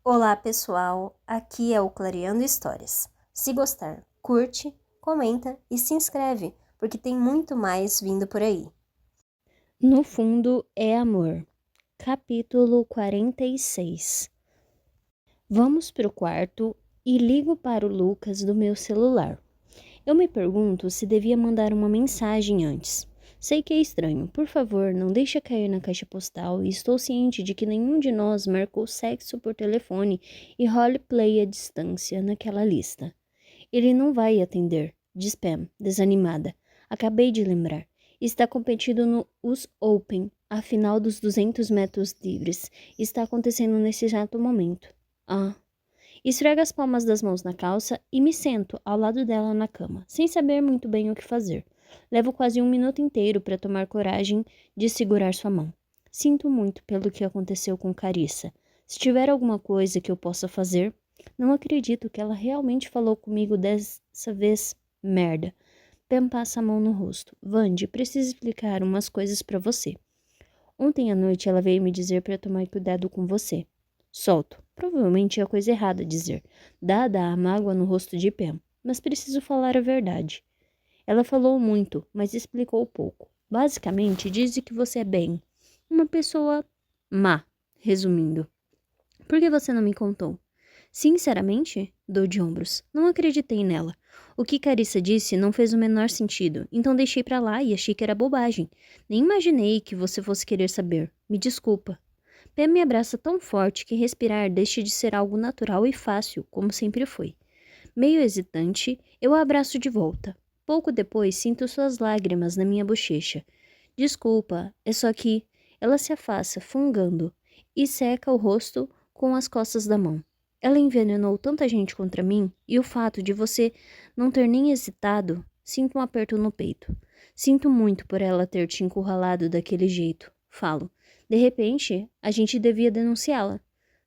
Olá pessoal, aqui é o Clareando Histórias. Se gostar, curte, comenta e se inscreve, porque tem muito mais vindo por aí. No fundo é amor. Capítulo 46. Vamos pro quarto e ligo para o Lucas do meu celular. Eu me pergunto se devia mandar uma mensagem antes. Sei que é estranho, por favor, não deixe cair na caixa postal e estou ciente de que nenhum de nós marcou sexo por telefone e roleplay à distância naquela lista. Ele não vai atender, diz Pam, desanimada. Acabei de lembrar. Está competindo no US Open, a final dos 200 metros livres. Está acontecendo nesse exato momento. Ah. Esfrego as palmas das mãos na calça e me sento ao lado dela na cama, sem saber muito bem o que fazer. Levo quase um minuto inteiro para tomar coragem de segurar sua mão. Sinto muito pelo que aconteceu com Carissa. Se tiver alguma coisa que eu possa fazer, não acredito que ela realmente falou comigo dessa vez. Merda. Pam passa a mão no rosto. Vande, preciso explicar umas coisas para você. Ontem à noite ela veio me dizer para tomar cuidado com você. Solto. Provavelmente é a coisa errada a dizer, dada a mágoa no rosto de Pam, mas preciso falar a verdade. Ela falou muito, mas explicou pouco. Basicamente, disse que você é bem. Uma pessoa má, resumindo. Por que você não me contou? Sinceramente, dou de ombros. Não acreditei nela. O que Carissa disse não fez o menor sentido, então deixei pra lá e achei que era bobagem. Nem imaginei que você fosse querer saber. Me desculpa. Pam me abraça tão forte que respirar deixa de ser algo natural e fácil, como sempre foi. Meio hesitante, eu a abraço de volta. Pouco depois, sinto suas lágrimas na minha bochecha. Desculpa, é só que... Ela se afasta, fungando, e seca o rosto com as costas da mão. Ela envenenou tanta gente contra mim, e o fato de você não ter nem hesitado, sinto um aperto no peito. Sinto muito por ela ter te encurralado daquele jeito. Falo. De repente, a gente devia denunciá-la.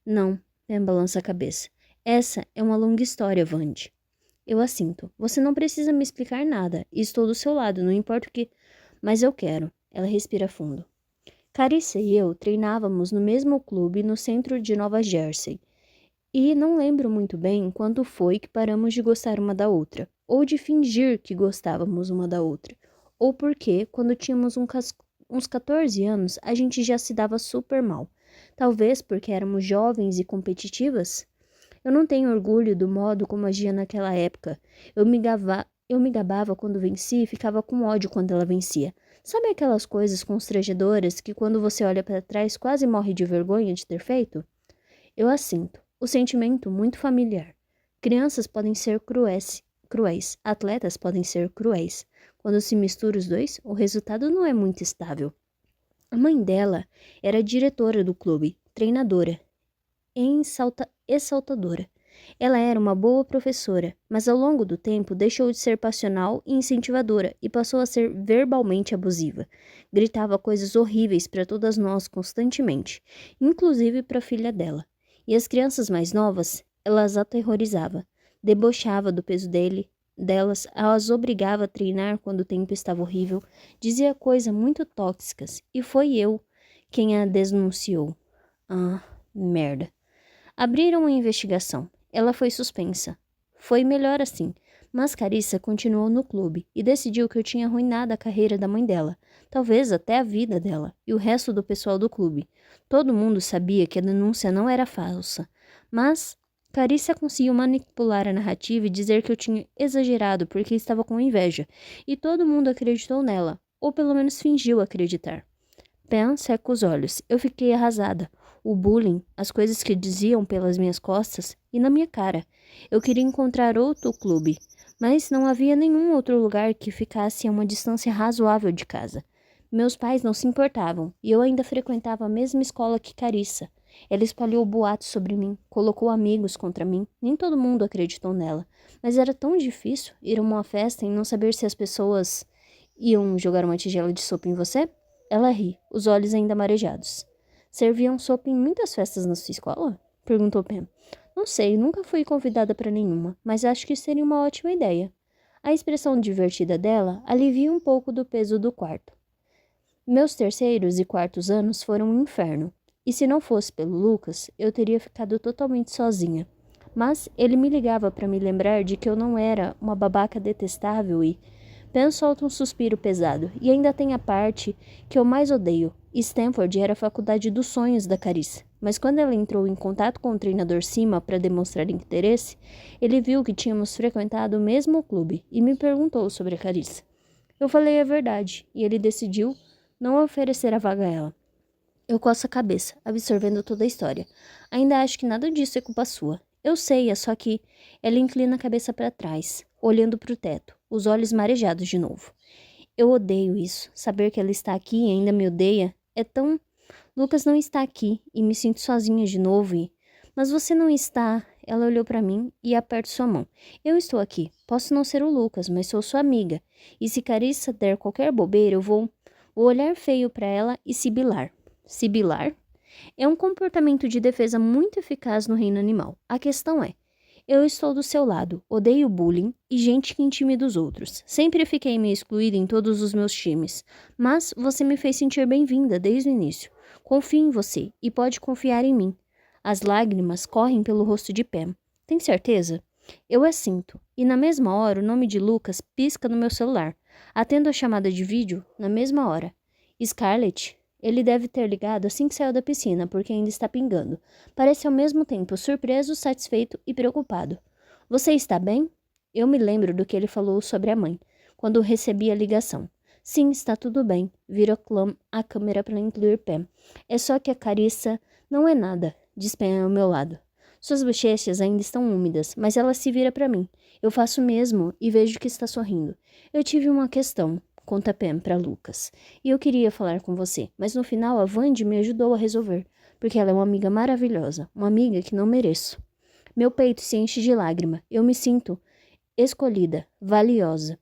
Não, Pam balança a cabeça. Essa é uma longa história, Vande. Eu assinto. Você não precisa me explicar nada. Estou do seu lado, não importa o que... Mas eu quero. Ela respira fundo. Carissa e eu treinávamos no mesmo clube no centro de Nova Jersey. E não lembro muito bem quando foi que paramos de gostar uma da outra. Ou de fingir que gostávamos uma da outra. Ou porque, quando tínhamos uns 14 anos, a gente já se dava super mal. Talvez porque éramos jovens e competitivas? Eu não tenho orgulho do modo como agia naquela época. Eu me gabava quando vencia e ficava com ódio quando ela vencia. Sabe aquelas coisas constrangedoras que quando você olha para trás quase morre de vergonha de ter feito? Eu a sinto. O sentimento muito familiar. Crianças podem ser cruéis. Atletas podem ser cruéis. Quando se mistura os dois, o resultado não é muito estável. A mãe dela era diretora do clube, treinadora, exaltadora. Ela era uma boa professora, mas ao longo do tempo deixou de ser passional e incentivadora e passou a ser verbalmente abusiva. Gritava coisas horríveis para todas nós constantemente, inclusive para a filha dela. E as crianças mais novas, ela as aterrorizava, debochava do peso delas, as obrigava a treinar quando o tempo estava horrível, dizia coisas muito tóxicas, e foi eu quem a denunciou. Ah, merda. Abriram uma investigação. Ela foi suspensa. Foi melhor assim. Mas Carissa continuou no clube e decidiu que eu tinha arruinado a carreira da mãe dela, talvez até a vida dela e o resto do pessoal do clube. Todo mundo sabia que a denúncia não era falsa, mas Carissa conseguiu manipular a narrativa e dizer que eu tinha exagerado porque estava com inveja, e todo mundo acreditou nela, ou pelo menos fingiu acreditar. Pen seca os olhos. Eu fiquei arrasada. O bullying, as coisas que diziam pelas minhas costas e na minha cara. Eu queria encontrar outro clube, mas não havia nenhum outro lugar que ficasse a uma distância razoável de casa. Meus pais não se importavam e eu ainda frequentava a mesma escola que Carissa. Ela espalhou boatos sobre mim, colocou amigos contra mim. Nem todo mundo acreditou nela, mas era tão difícil ir a uma festa e não saber se as pessoas iam jogar uma tigela de sopa em você. Ela ri, os olhos ainda marejados. Serviam sopa em muitas festas na sua escola? Perguntou Pam. Não sei, nunca fui convidada para nenhuma, mas acho que seria uma ótima ideia. A expressão divertida dela alivia um pouco do peso do quarto. Meus terceiros e quartos anos foram um inferno. E se não fosse pelo Lucas, eu teria ficado totalmente sozinha. Mas ele me ligava para me lembrar de que eu não era uma babaca detestável e... Pen solta um suspiro pesado, e ainda tem a parte que eu mais odeio. Stanford era a faculdade dos sonhos da Carissa, mas quando ela entrou em contato com o treinador Sima para demonstrar interesse, ele viu que tínhamos frequentado o mesmo clube e me perguntou sobre a Carissa. Eu falei a verdade, e ele decidiu não oferecer a vaga a ela. Eu coço a cabeça, absorvendo toda a história. Ainda acho que nada disso é culpa sua. Eu sei, é só que ela inclina a cabeça para trás, olhando para o teto, os olhos marejados de novo. Eu odeio isso. Saber que ela está aqui e ainda me odeia é tão... Lucas não está aqui e me sinto sozinha de novo e... Mas você não está... Ela olhou para mim e aperto sua mão. Eu estou aqui. Posso não ser o Lucas, mas sou sua amiga. E se Carissa der qualquer bobeira, eu vou olhar feio para ela e sibilar. Sibilar? É um comportamento de defesa muito eficaz no reino animal. A questão é, eu estou do seu lado, odeio bullying e gente que intimida os outros. Sempre fiquei meio excluída em todos os meus times, mas você me fez sentir bem-vinda desde o início. Confio em você e pode confiar em mim. As lágrimas correm pelo rosto de Pam. Tem certeza? Eu a sinto, e na mesma hora o nome de Lucas pisca no meu celular. Atendo a chamada de vídeo na mesma hora. Scarlett? Ele deve ter ligado assim que saiu da piscina, porque ainda está pingando. Parece ao mesmo tempo surpreso, satisfeito e preocupado. Você está bem? Eu me lembro do que ele falou sobre a mãe, quando recebi a ligação. Sim, está tudo bem. Vira a câmera para incluir Pam. É só que a Carissa não é nada, diz Pam ao meu lado. Suas bochechas ainda estão úmidas, mas ela se vira para mim. Eu faço o mesmo e vejo que está sorrindo. Eu tive uma questão. Conta Pam para Lucas. E eu queria falar com você, mas no final a Vandy me ajudou a resolver, porque ela é uma amiga maravilhosa, uma amiga que não mereço. Meu peito se enche de lágrima. Eu me sinto escolhida, valiosa.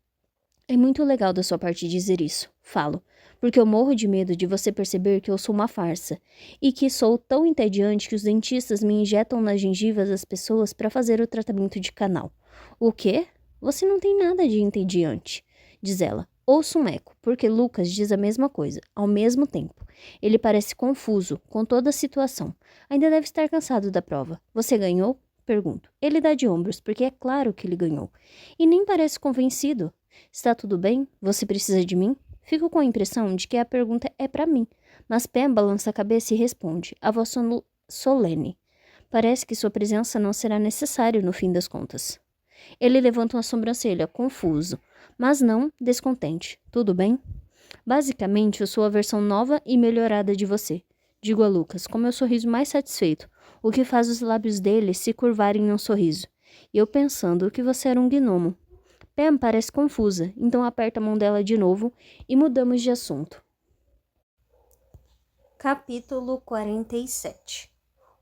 É muito legal da sua parte dizer isso, falo, porque eu morro de medo de você perceber que eu sou uma farsa e que sou tão entediante que os dentistas me injetam nas gengivas das pessoas para fazer o tratamento de canal. O quê? Você não tem nada de entediante, diz ela. Ouço um eco, porque Lucas diz a mesma coisa, ao mesmo tempo. Ele parece confuso com toda a situação. Ainda deve estar cansado da prova. Você ganhou? Pergunto. Ele dá de ombros, porque é claro que ele ganhou. E nem parece convencido. Está tudo bem? Você precisa de mim? Fico com a impressão de que a pergunta é para mim, mas Pam balança a cabeça e responde, a voz solene. Parece que sua presença não será necessária no fim das contas. Ele levanta uma sobrancelha, confuso, mas não descontente. Tudo bem? Basicamente, eu sou a versão nova e melhorada de você. Digo a Lucas, com meu sorriso mais satisfeito, o que faz os lábios dele se curvarem em um sorriso. E eu pensando que você era um gnomo. Pam parece confusa, então aperta a mão dela de novo e mudamos de assunto. Capítulo 47.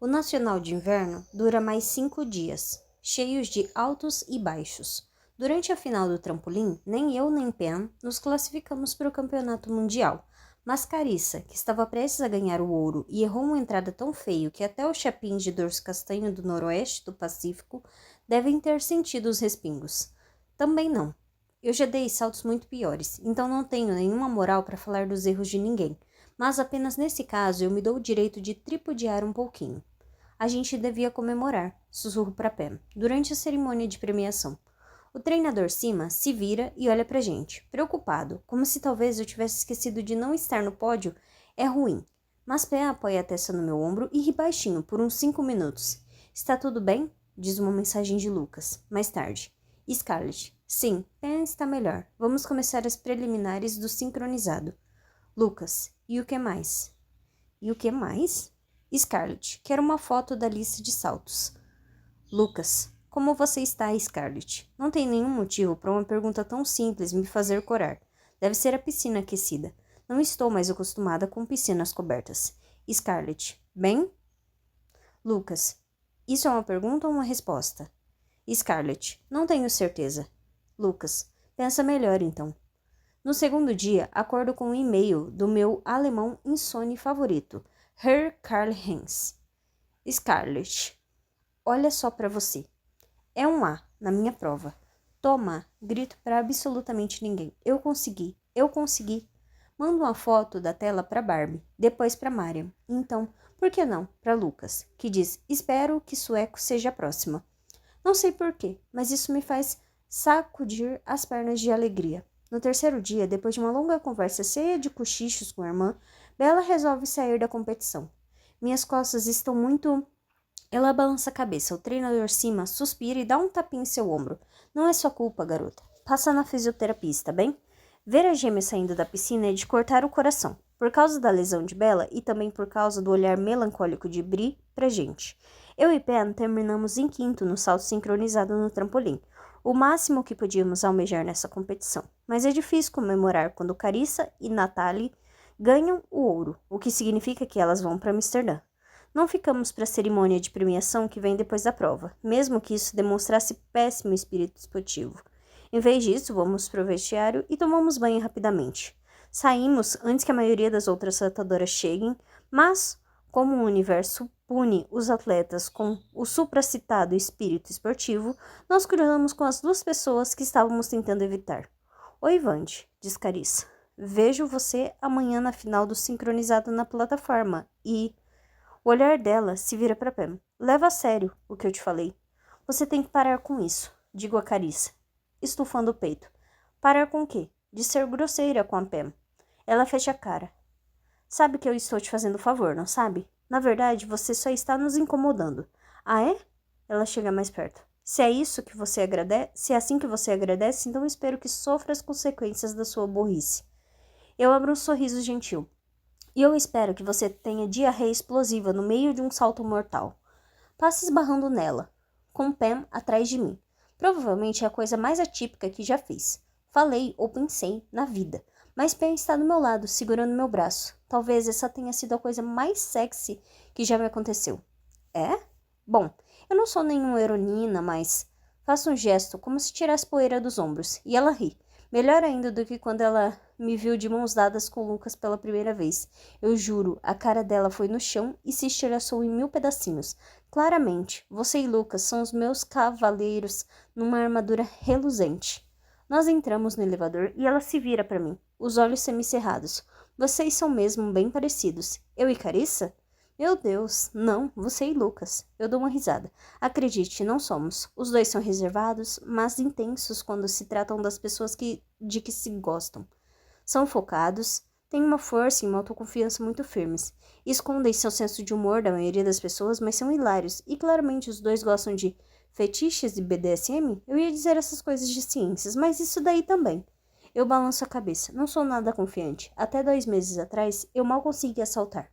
O Nacional de Inverno dura mais 5 dias, cheios de altos e baixos. Durante a final do trampolim, nem eu nem Pam nos classificamos para o campeonato mundial, mas Carissa, que estava prestes a ganhar o ouro e errou uma entrada tão feio que até os chapins de dorso castanho do noroeste do Pacífico devem ter sentido os respingos. Também não. Eu já dei saltos muito piores, então não tenho nenhuma moral para falar dos erros de ninguém, mas apenas nesse caso eu me dou o direito de tripudiar um pouquinho. A gente devia comemorar, sussurro para Pam, durante a cerimônia de premiação. O treinador Sima se vira e olha pra gente, preocupado, como se talvez eu tivesse esquecido de não estar no pódio. É ruim. Mas Pam apoia a testa no meu ombro e ri baixinho por uns 5 minutos. Está tudo bem? Diz uma mensagem de Lucas, mais tarde. Scarlett, sim, Pam está melhor. Vamos começar as preliminares do sincronizado. Lucas, e o que mais? E o que mais? Scarlett, quero uma foto da lista de saltos. Lucas, como você está, Scarlett? Não tem nenhum motivo para uma pergunta tão simples me fazer corar. Deve ser a piscina aquecida. Não estou mais acostumada com piscinas cobertas. Scarlett, bem? Lucas, isso é uma pergunta ou uma resposta? Scarlett, não tenho certeza. Lucas, pensa melhor então. No segundo dia, acordo com um e-mail do meu alemão insone favorito, Herr Karl-Heinz. Scarlett, olha só para você. É um A na minha prova. Toma, grito para absolutamente ninguém. Eu consegui. Mando uma foto da tela para Barbie, depois para Mariam. Então, por que não para Lucas, que diz: espero que sueco seja a próxima. Não sei porquê, mas isso me faz sacudir as pernas de alegria. No terceiro dia, depois de uma longa conversa cheia de cochichos com a irmã, Bella resolve sair da competição. Minhas costas estão muito... Ela balança a cabeça. O treinador cima suspira e dá um tapinha em seu ombro. Não é sua culpa, garota. Passa na fisioterapia, bem? Ver a gêmea saindo da piscina é de cortar o coração. Por causa da lesão de Bella e também por causa do olhar melancólico de Bri pra gente. Eu e Pen terminamos em quinto no salto sincronizado no trampolim. O máximo que podíamos almejar nessa competição. Mas é difícil comemorar quando Carissa e Natalie ganham o ouro, o que significa que elas vão para Amsterdã. Não ficamos para a cerimônia de premiação que vem depois da prova, mesmo que isso demonstrasse péssimo espírito esportivo. Em vez disso, vamos para o vestiário e tomamos banho rapidamente. Saímos antes que a maioria das outras saltadoras cheguem, mas, como o universo pune os atletas com o supracitado espírito esportivo, nós cruzamos com as duas pessoas que estávamos tentando evitar. Oi, Vande, diz Carissa. Vejo você amanhã na final do sincronizado na plataforma e... O olhar dela se vira para Pam. Leva a sério o que eu te falei. Você tem que parar com isso, digo a Carissa, estufando o peito. Parar com o quê? De ser grosseira com a Pam. Ela fecha a cara. Sabe que eu estou te fazendo favor, não sabe? Na verdade, você só está nos incomodando. Ah, é? Ela chega mais perto. Se é isso que você agradece, se é assim que você agradece, então espero que sofra as consequências da sua burrice. Eu abro um sorriso gentil. E eu espero que você tenha diarreia explosiva no meio de um salto mortal. Passe esbarrando nela, com Pam atrás de mim. Provavelmente é a coisa mais atípica que já fiz. Falei ou pensei na vida. Mas Pam está do meu lado, segurando meu braço. Talvez essa tenha sido a coisa mais sexy que já me aconteceu. É? Bom, eu não sou nenhuma heroína, mas... Faço um gesto, como se tirasse poeira dos ombros, e ela ri. Melhor ainda do que quando ela me viu de mãos dadas com Lucas pela primeira vez. Eu juro, a cara dela foi no chão e se estilhaçou em 1000 pedacinhos. Claramente, você e Lucas são os meus cavaleiros numa armadura reluzente. Nós entramos no elevador e ela se vira para mim, os olhos semicerrados. Vocês são mesmo bem parecidos. Eu e Carissa? Meu Deus, não, você e Lucas. Eu dou uma risada. Acredite, não somos. Os dois são reservados, mas intensos quando se tratam das pessoas de que se gostam. São focados, têm uma força e uma autoconfiança muito firmes. Escondem seu senso de humor da maioria das pessoas, mas são hilários. E claramente os dois gostam de fetiches e BDSM. Eu ia dizer essas coisas de ciências, mas isso daí também. Eu balanço a cabeça. Não sou nada confiante. Até 2 meses atrás, eu mal conseguia saltar.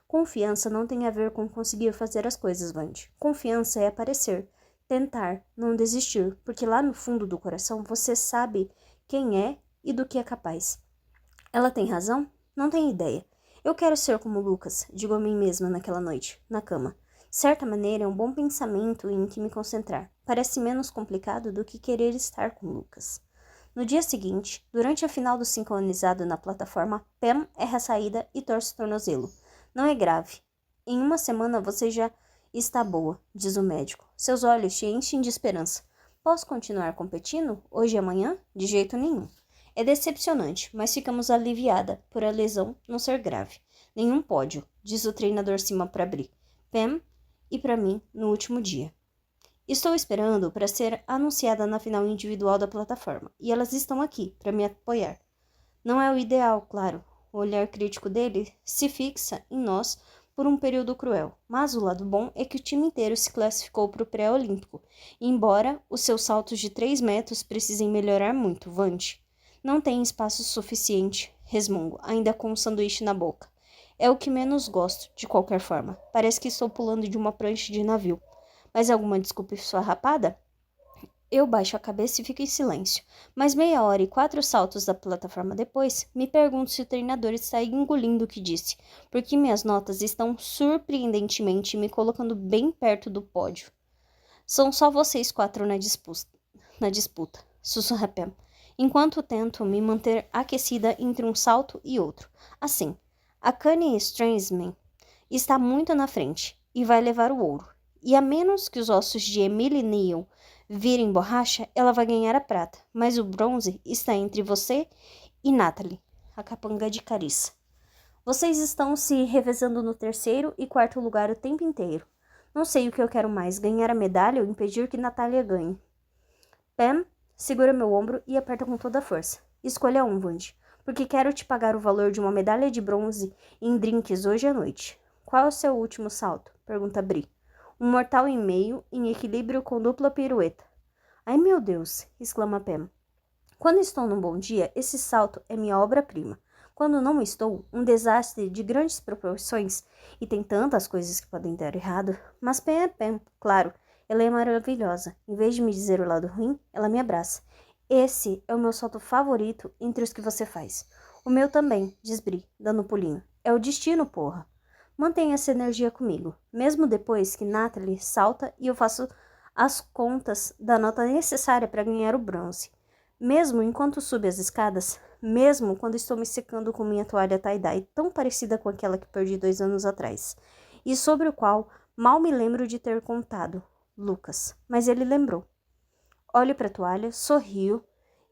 Confiança não tem a ver com conseguir fazer as coisas, Vande. Confiança é aparecer, tentar, não desistir, porque lá no fundo do coração você sabe quem é e do que é capaz. Ela tem razão? Não tenho ideia. Eu quero ser como Lucas, digo a mim mesma naquela noite, na cama. De certa maneira, é um bom pensamento em que me concentrar. Parece menos complicado do que querer estar com Lucas. No dia seguinte, durante a final do sincronizado na plataforma, Pam erra a saída e torce o tornozelo. Não é grave. Em 1 semana você já está boa, diz o médico. Seus olhos te enchem de esperança. Posso continuar competindo? Hoje e amanhã? De jeito nenhum. É decepcionante, mas ficamos aliviada por a lesão não ser grave. Nenhum pódio, diz o treinador cima para Bri, Pam e para mim no último dia. Estou esperando para ser anunciada na final individual da plataforma, e elas estão aqui para me apoiar. Não é o ideal, claro. O olhar crítico dele se fixa em nós por um período cruel, mas o lado bom é que o time inteiro se classificou para o pré-olímpico, embora os seus saltos de 3 metros precisem melhorar muito, Vande. Não tem espaço suficiente, resmungo, ainda com um sanduíche na boca. É o que menos gosto, de qualquer forma. Parece que estou pulando de uma prancha de navio. Mas alguma desculpa esfarrapada? Eu baixo a cabeça e fico em silêncio. Mas 30 e 4 saltos da plataforma depois, me pergunto se o treinador está engolindo o que disse, porque minhas notas estão surpreendentemente me colocando bem perto do pódio. São só vocês 4 na disputa, sussurra Pam, enquanto tento me manter aquecida entre um salto e outro. Assim, a Kanye Strangeman está muito na frente e vai levar o ouro. E a menos que os ossos de Emily Neal virem borracha, ela vai ganhar a prata. Mas o bronze está entre você e Natalie. a capanga de Carissa. Vocês estão se revezando no terceiro e quarto lugar o tempo inteiro. Não sei o que eu quero mais, ganhar a medalha ou impedir que Natália ganhe. Pam segura meu ombro e aperta com toda a força. Escolha um, Vandy, porque quero te pagar o valor de uma medalha de bronze em drinks hoje à noite. Qual é o seu último salto? Pergunta Bri. Um mortal em meio, em equilíbrio com dupla pirueta. Ai meu Deus, exclama Pam. Quando estou num bom dia, esse salto é minha obra-prima. Quando não estou, um desastre de grandes proporções, e tem tantas coisas que podem dar errado. Mas Pam é Pam, claro, ela é maravilhosa. Em vez de me dizer o lado ruim, ela me abraça. Esse é o meu salto favorito entre os que você faz. O meu também, diz Bri, dando um pulinho. É o destino, porra. Mantenha essa energia comigo, mesmo depois que Natalie salta e eu faço as contas da nota necessária para ganhar o bronze. Mesmo enquanto subo as escadas, mesmo quando estou me secando com minha toalha tie-dye tão parecida com aquela que perdi 2 anos atrás, e sobre o qual mal me lembro de ter contado, Lucas, mas ele lembrou. Olho para a toalha, sorrio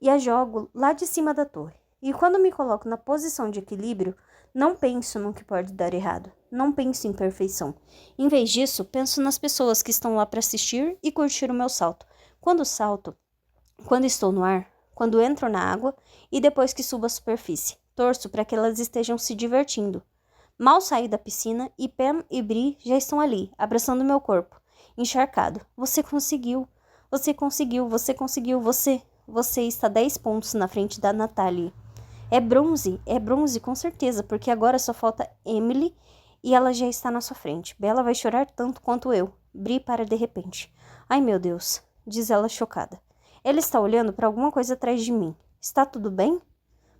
e a jogo lá de cima da torre. E quando me coloco na posição de equilíbrio, não penso no que pode dar errado. Não penso em perfeição. Em vez disso, penso nas pessoas que estão lá para assistir e curtir o meu salto. Quando salto, quando estou no ar, quando entro na água e depois que subo à superfície. Torço para que elas estejam se divertindo. Mal saí da piscina e Pam e Bri já estão ali, abraçando meu corpo, encharcado. Você conseguiu. Você conseguiu, você conseguiu, você está 10 pontos na frente da Natalie. É bronze com certeza, porque agora só falta Emily e ela já está na sua frente. Bella vai chorar tanto quanto eu. Bri para de repente. Ai meu Deus, diz ela chocada. Ela está olhando para alguma coisa atrás de mim. Está tudo bem?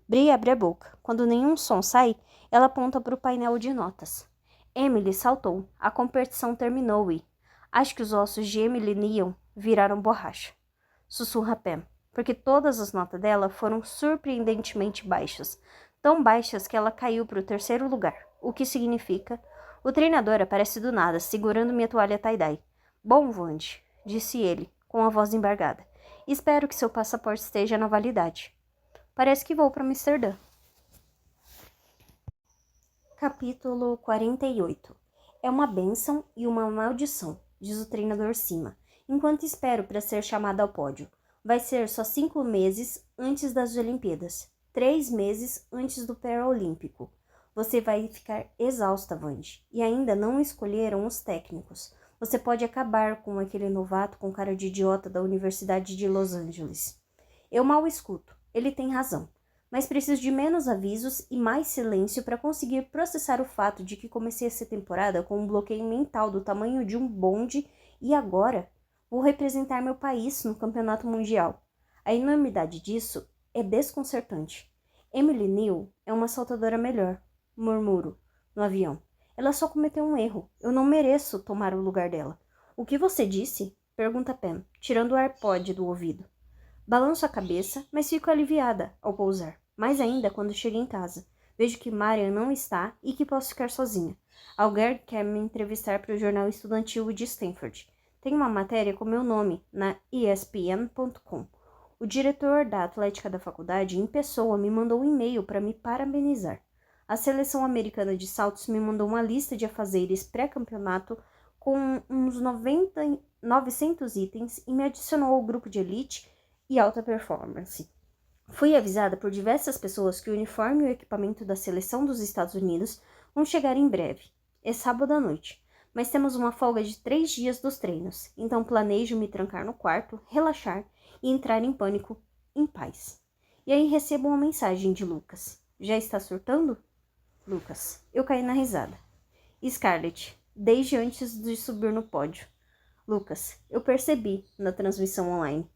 Bri abre a boca. Quando nenhum som sai, ela aponta para o painel de notas. Emily saltou. A competição terminou e... Acho que os ossos de Emily Neal viraram borracha. Sussurra Pam, porque todas as notas dela foram surpreendentemente baixas. Tão baixas que ela caiu para o terceiro lugar. O que significa... O treinador aparece do nada, segurando minha toalha tie-dye. Bom, Vandy, disse ele, com a voz embargada. Espero que seu passaporte esteja na validade. Parece que vou para Amsterdã. Capítulo 48. É uma bênção e uma maldição, diz o treinador Cima, enquanto espero para ser chamada ao pódio. Vai ser só 5 meses antes das Olimpíadas, 3 meses antes do Paralímpico. Você vai ficar exausta, Vandy, e ainda não escolheram os técnicos. Você pode acabar com aquele novato com cara de idiota da Universidade de Los Angeles. Eu mal escuto. Ele tem razão. Mas preciso de menos avisos e mais silêncio para conseguir processar o fato de que comecei essa temporada com um bloqueio mental do tamanho de um bonde e agora vou representar meu país no campeonato mundial. A enormidade disso é desconcertante. Emily Neal é uma saltadora melhor, murmuro no avião. Ela só cometeu um erro. Eu não mereço tomar o lugar dela. O que você disse? Pergunta Pam, tirando o AirPod do ouvido. Balanço a cabeça, mas fico aliviada ao pousar. Mais ainda quando chego em casa. Vejo que Marian não está e que posso ficar sozinha. Alguém quer me entrevistar para o jornal estudantil de Stanford. Tem uma matéria com meu nome na ESPN.com. O diretor da atlética da faculdade, em pessoa, me mandou um e-mail para me parabenizar. A seleção americana de saltos me mandou uma lista de afazeres pré-campeonato com uns 900 itens e me adicionou ao grupo de elite e alta performance. Fui avisada por diversas pessoas que o uniforme e o equipamento da seleção dos Estados Unidos vão chegar em breve. É sábado à noite, mas temos uma folga de 3 dias dos treinos, então planejo me trancar no quarto, relaxar e entrar em pânico em paz. E aí recebo uma mensagem de Lucas. Já está surtando? Lucas. Eu caí na risada. Scarlett, desde antes de subir no pódio. Lucas. Eu percebi na transmissão online.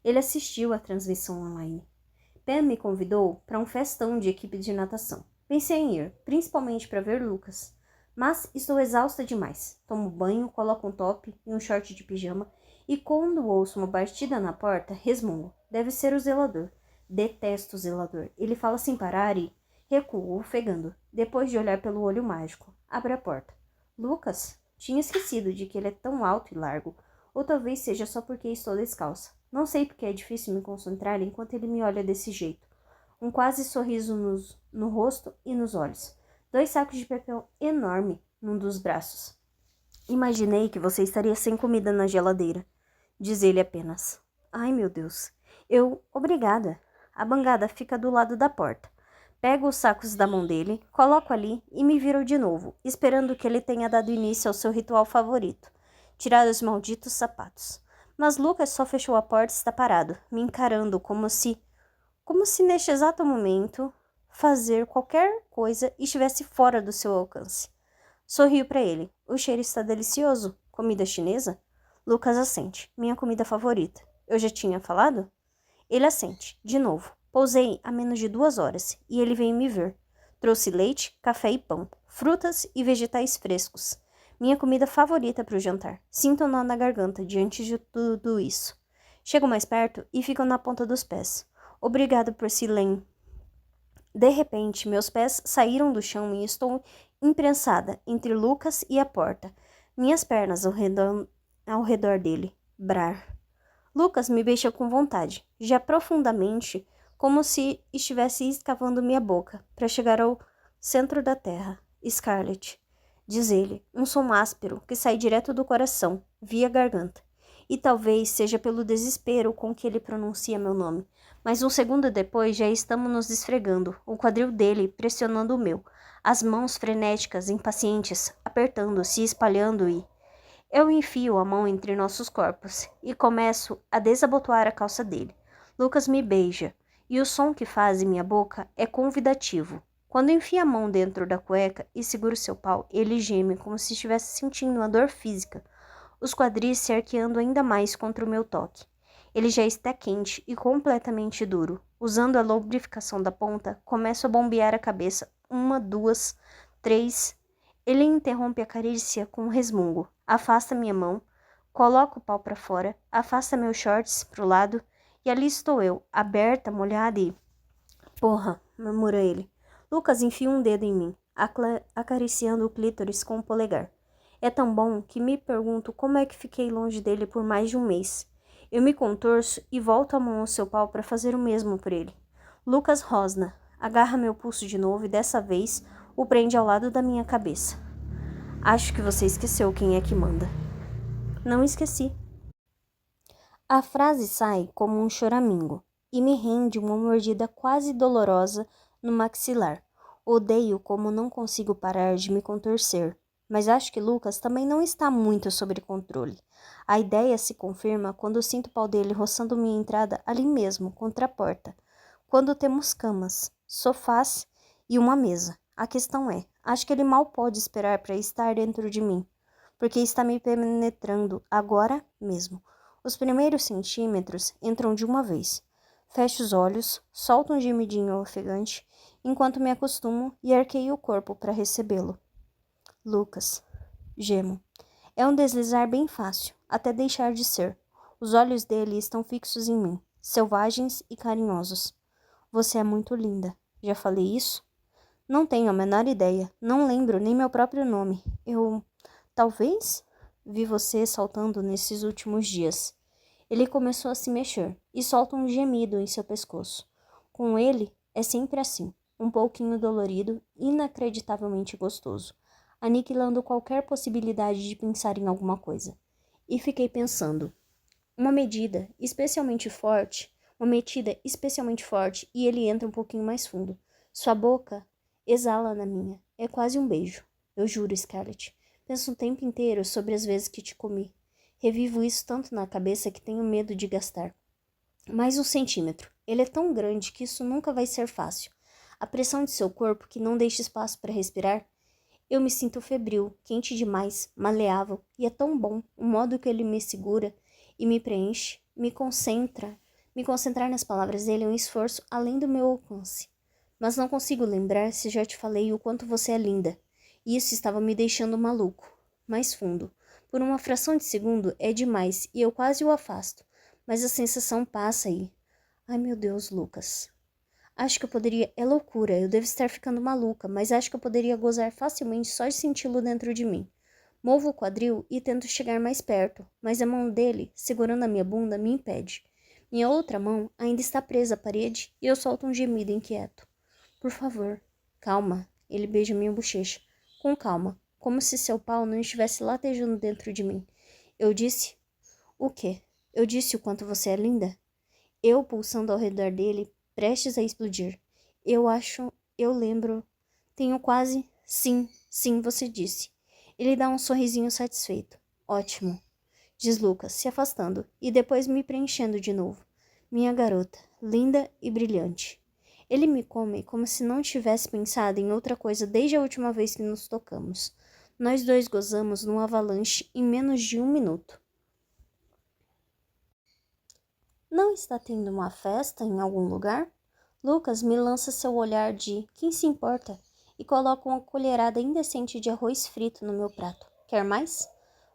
Ele assistiu à transmissão online. Pam me convidou para um festão de equipe de natação. Pensei em ir, principalmente para ver Lucas. Mas estou exausta demais. Tomo banho, coloco um top e um short de pijama e quando ouço uma batida na porta, resmungo. Deve ser o zelador. Detesto o zelador. Ele fala sem parar e... Recuo, ofegando, depois de olhar pelo olho mágico. Abre a porta. Lucas? Tinha esquecido de que ele é tão alto e largo. Ou talvez seja só porque estou descalça. Não sei porque é difícil me concentrar enquanto ele me olha desse jeito. um quase sorriso no rosto e nos olhos. 2 sacos de papel enorme num dos braços. Imaginei que você estaria sem comida na geladeira, diz ele apenas. Ai, meu Deus. Obrigada. A bangada fica do lado da porta. Pego os sacos da mão dele, coloco ali e me viro de novo, esperando que ele tenha dado início ao seu ritual favorito, tirar os malditos sapatos. Mas Lucas só fechou a porta e está parado, me encarando como se neste exato momento fazer qualquer coisa estivesse fora do seu alcance. Sorrio para ele. O cheiro está delicioso. Comida chinesa? Lucas assente. Minha comida favorita. Eu já tinha falado? Ele assente. De novo. Pousei há menos de 2 horas e ele veio me ver. Trouxe leite, café e pão, frutas e vegetais frescos. Minha comida favorita para o jantar. Sinto um nó na garganta diante de tudo isso. Chego mais perto e fico na ponta dos pés. Obrigado por se lembrar. De repente, meus pés saíram do chão e estou imprensada entre Lucas e a porta. Minhas pernas ao redor dele. Brar. Lucas me beija com vontade, já profundamente, como se estivesse escavando minha boca, para chegar ao centro da terra. Scarlett, diz ele, um som áspero que sai direto do coração, via a garganta. E talvez seja pelo desespero com que ele pronuncia meu nome. Mas um segundo depois já estamos nos esfregando, o quadril dele pressionando o meu, as mãos frenéticas, impacientes, apertando, se espalhando e... Eu enfio a mão entre nossos corpos e começo a desabotoar a calça dele. Lucas me beija, e o som que faz em minha boca é convidativo. Quando enfio a mão dentro da cueca e seguro seu pau, ele geme como se estivesse sentindo uma dor física, os quadris se arqueando ainda mais contra o meu toque. Ele já está quente e completamente duro. Usando a lubrificação da ponta, começo a bombear a cabeça. 1, 2, 3... Ele interrompe a carícia com um resmungo. Afasta minha mão, coloca o pau para fora, afasta meus shorts pro lado, e ali estou eu, aberta, molhada e... Porra, murmura ele. Lucas enfia um dedo em mim, acariciando o clítoris com o polegar. É tão bom que me pergunto como é que fiquei longe dele por mais de um mês. Eu me contorço e volto a mão ao seu pau para fazer o mesmo por ele. Lucas rosna, agarra meu pulso de novo e dessa vez o prende ao lado da minha cabeça. Acho que você esqueceu quem é que manda. Não esqueci. A frase sai como um choramingo e me rende uma mordida quase dolorosa no maxilar. Odeio como não consigo parar de me contorcer, mas acho que Lucas também não está muito sob controle. A ideia se confirma quando sinto o pau dele roçando minha entrada ali mesmo, contra a porta. Quando temos camas, sofás e uma mesa. A questão é, acho que ele mal pode esperar para estar dentro de mim, porque está me penetrando agora mesmo. Os primeiros centímetros entram de uma vez. Fecho os olhos, solto um gemidinho ofegante, enquanto me acostumo e arqueio o corpo para recebê-lo. Lucas. Gemo. É um deslizar bem fácil, até deixar de ser. Os olhos dele estão fixos em mim, selvagens e carinhosos. Você é muito linda. Já falei isso? Não tenho a menor ideia. Não lembro nem meu próprio nome. Talvez vi você saltando nesses últimos dias. Ele começou a se mexer e solta um gemido em seu pescoço. Com ele, é sempre assim. Um pouquinho dolorido, inacreditavelmente gostoso, aniquilando qualquer possibilidade de pensar em alguma coisa. E fiquei pensando. Uma medida especialmente forte e ele entra um pouquinho mais fundo. Sua boca exala na minha. É quase um beijo. Eu juro, Scarlett. Penso o tempo inteiro sobre as vezes que te comi. Revivo isso tanto na cabeça que tenho medo de gastar. Mais 1 centímetro. Ele é tão grande que isso nunca vai ser fácil. A pressão de seu corpo que não deixa espaço para respirar. Eu me sinto febril, quente demais, maleável, e é tão bom o modo que ele me segura e me preenche, me concentrar nas palavras dele é um esforço além do meu alcance. Mas não consigo lembrar se já te falei o quanto você é linda. E isso estava me deixando maluco. Mais fundo. Por uma fração de segundo é demais e eu quase o afasto. Mas a sensação passa aí. Ai meu Deus, Lucas. Acho que eu poderia... É loucura, eu devo estar ficando maluca, mas acho que eu poderia gozar facilmente só de senti-lo dentro de mim. Movo o quadril e tento chegar mais perto, mas a mão dele, segurando a minha bunda, me impede. Minha outra mão ainda está presa à parede e eu solto um gemido inquieto. Por favor. Calma. Ele beija minha bochecha. Com calma, como se seu pau não estivesse latejando dentro de mim. Eu disse... O quê? Eu disse o quanto você é linda? Eu pulsando ao redor dele, prestes a explodir. Eu acho... Eu lembro... Tenho quase... Sim, você disse. Ele dá um sorrisinho satisfeito. Ótimo. Diz Lucas, se afastando, e depois me preenchendo de novo. Minha garota, linda e brilhante. Ele me come como se não tivesse pensado em outra coisa desde a última vez que nos tocamos. Nós dois gozamos num avalanche em menos de 1 minuto. Não está tendo uma festa em algum lugar? Lucas me lança seu olhar de quem se importa e coloca uma colherada indecente de arroz frito no meu prato. Quer mais?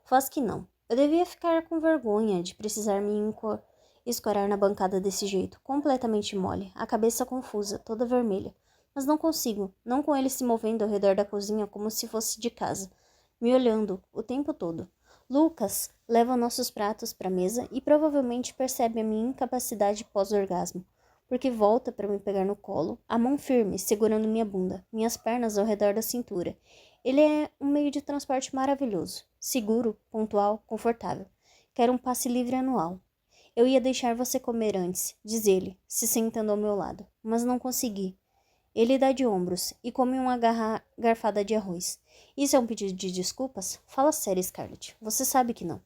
Faz que não. Eu devia ficar com vergonha de precisar me escorar na bancada desse jeito, completamente mole, a cabeça confusa, toda vermelha. Mas não consigo, não com ele se movendo ao redor da cozinha como se fosse de casa, me olhando o tempo todo. Lucas leva nossos pratos para a mesa e provavelmente percebe a minha incapacidade pós-orgasmo, porque volta para me pegar no colo, a mão firme, segurando minha bunda, minhas pernas ao redor da cintura. Ele é um meio de transporte maravilhoso, seguro, pontual, confortável. Quero um passe livre anual. Eu ia deixar você comer antes, diz ele, se sentando ao meu lado, mas não consegui. Ele dá de ombros e come uma garfada de arroz. Isso é um pedido de desculpas? Fala sério, Scarlett. Você sabe que não.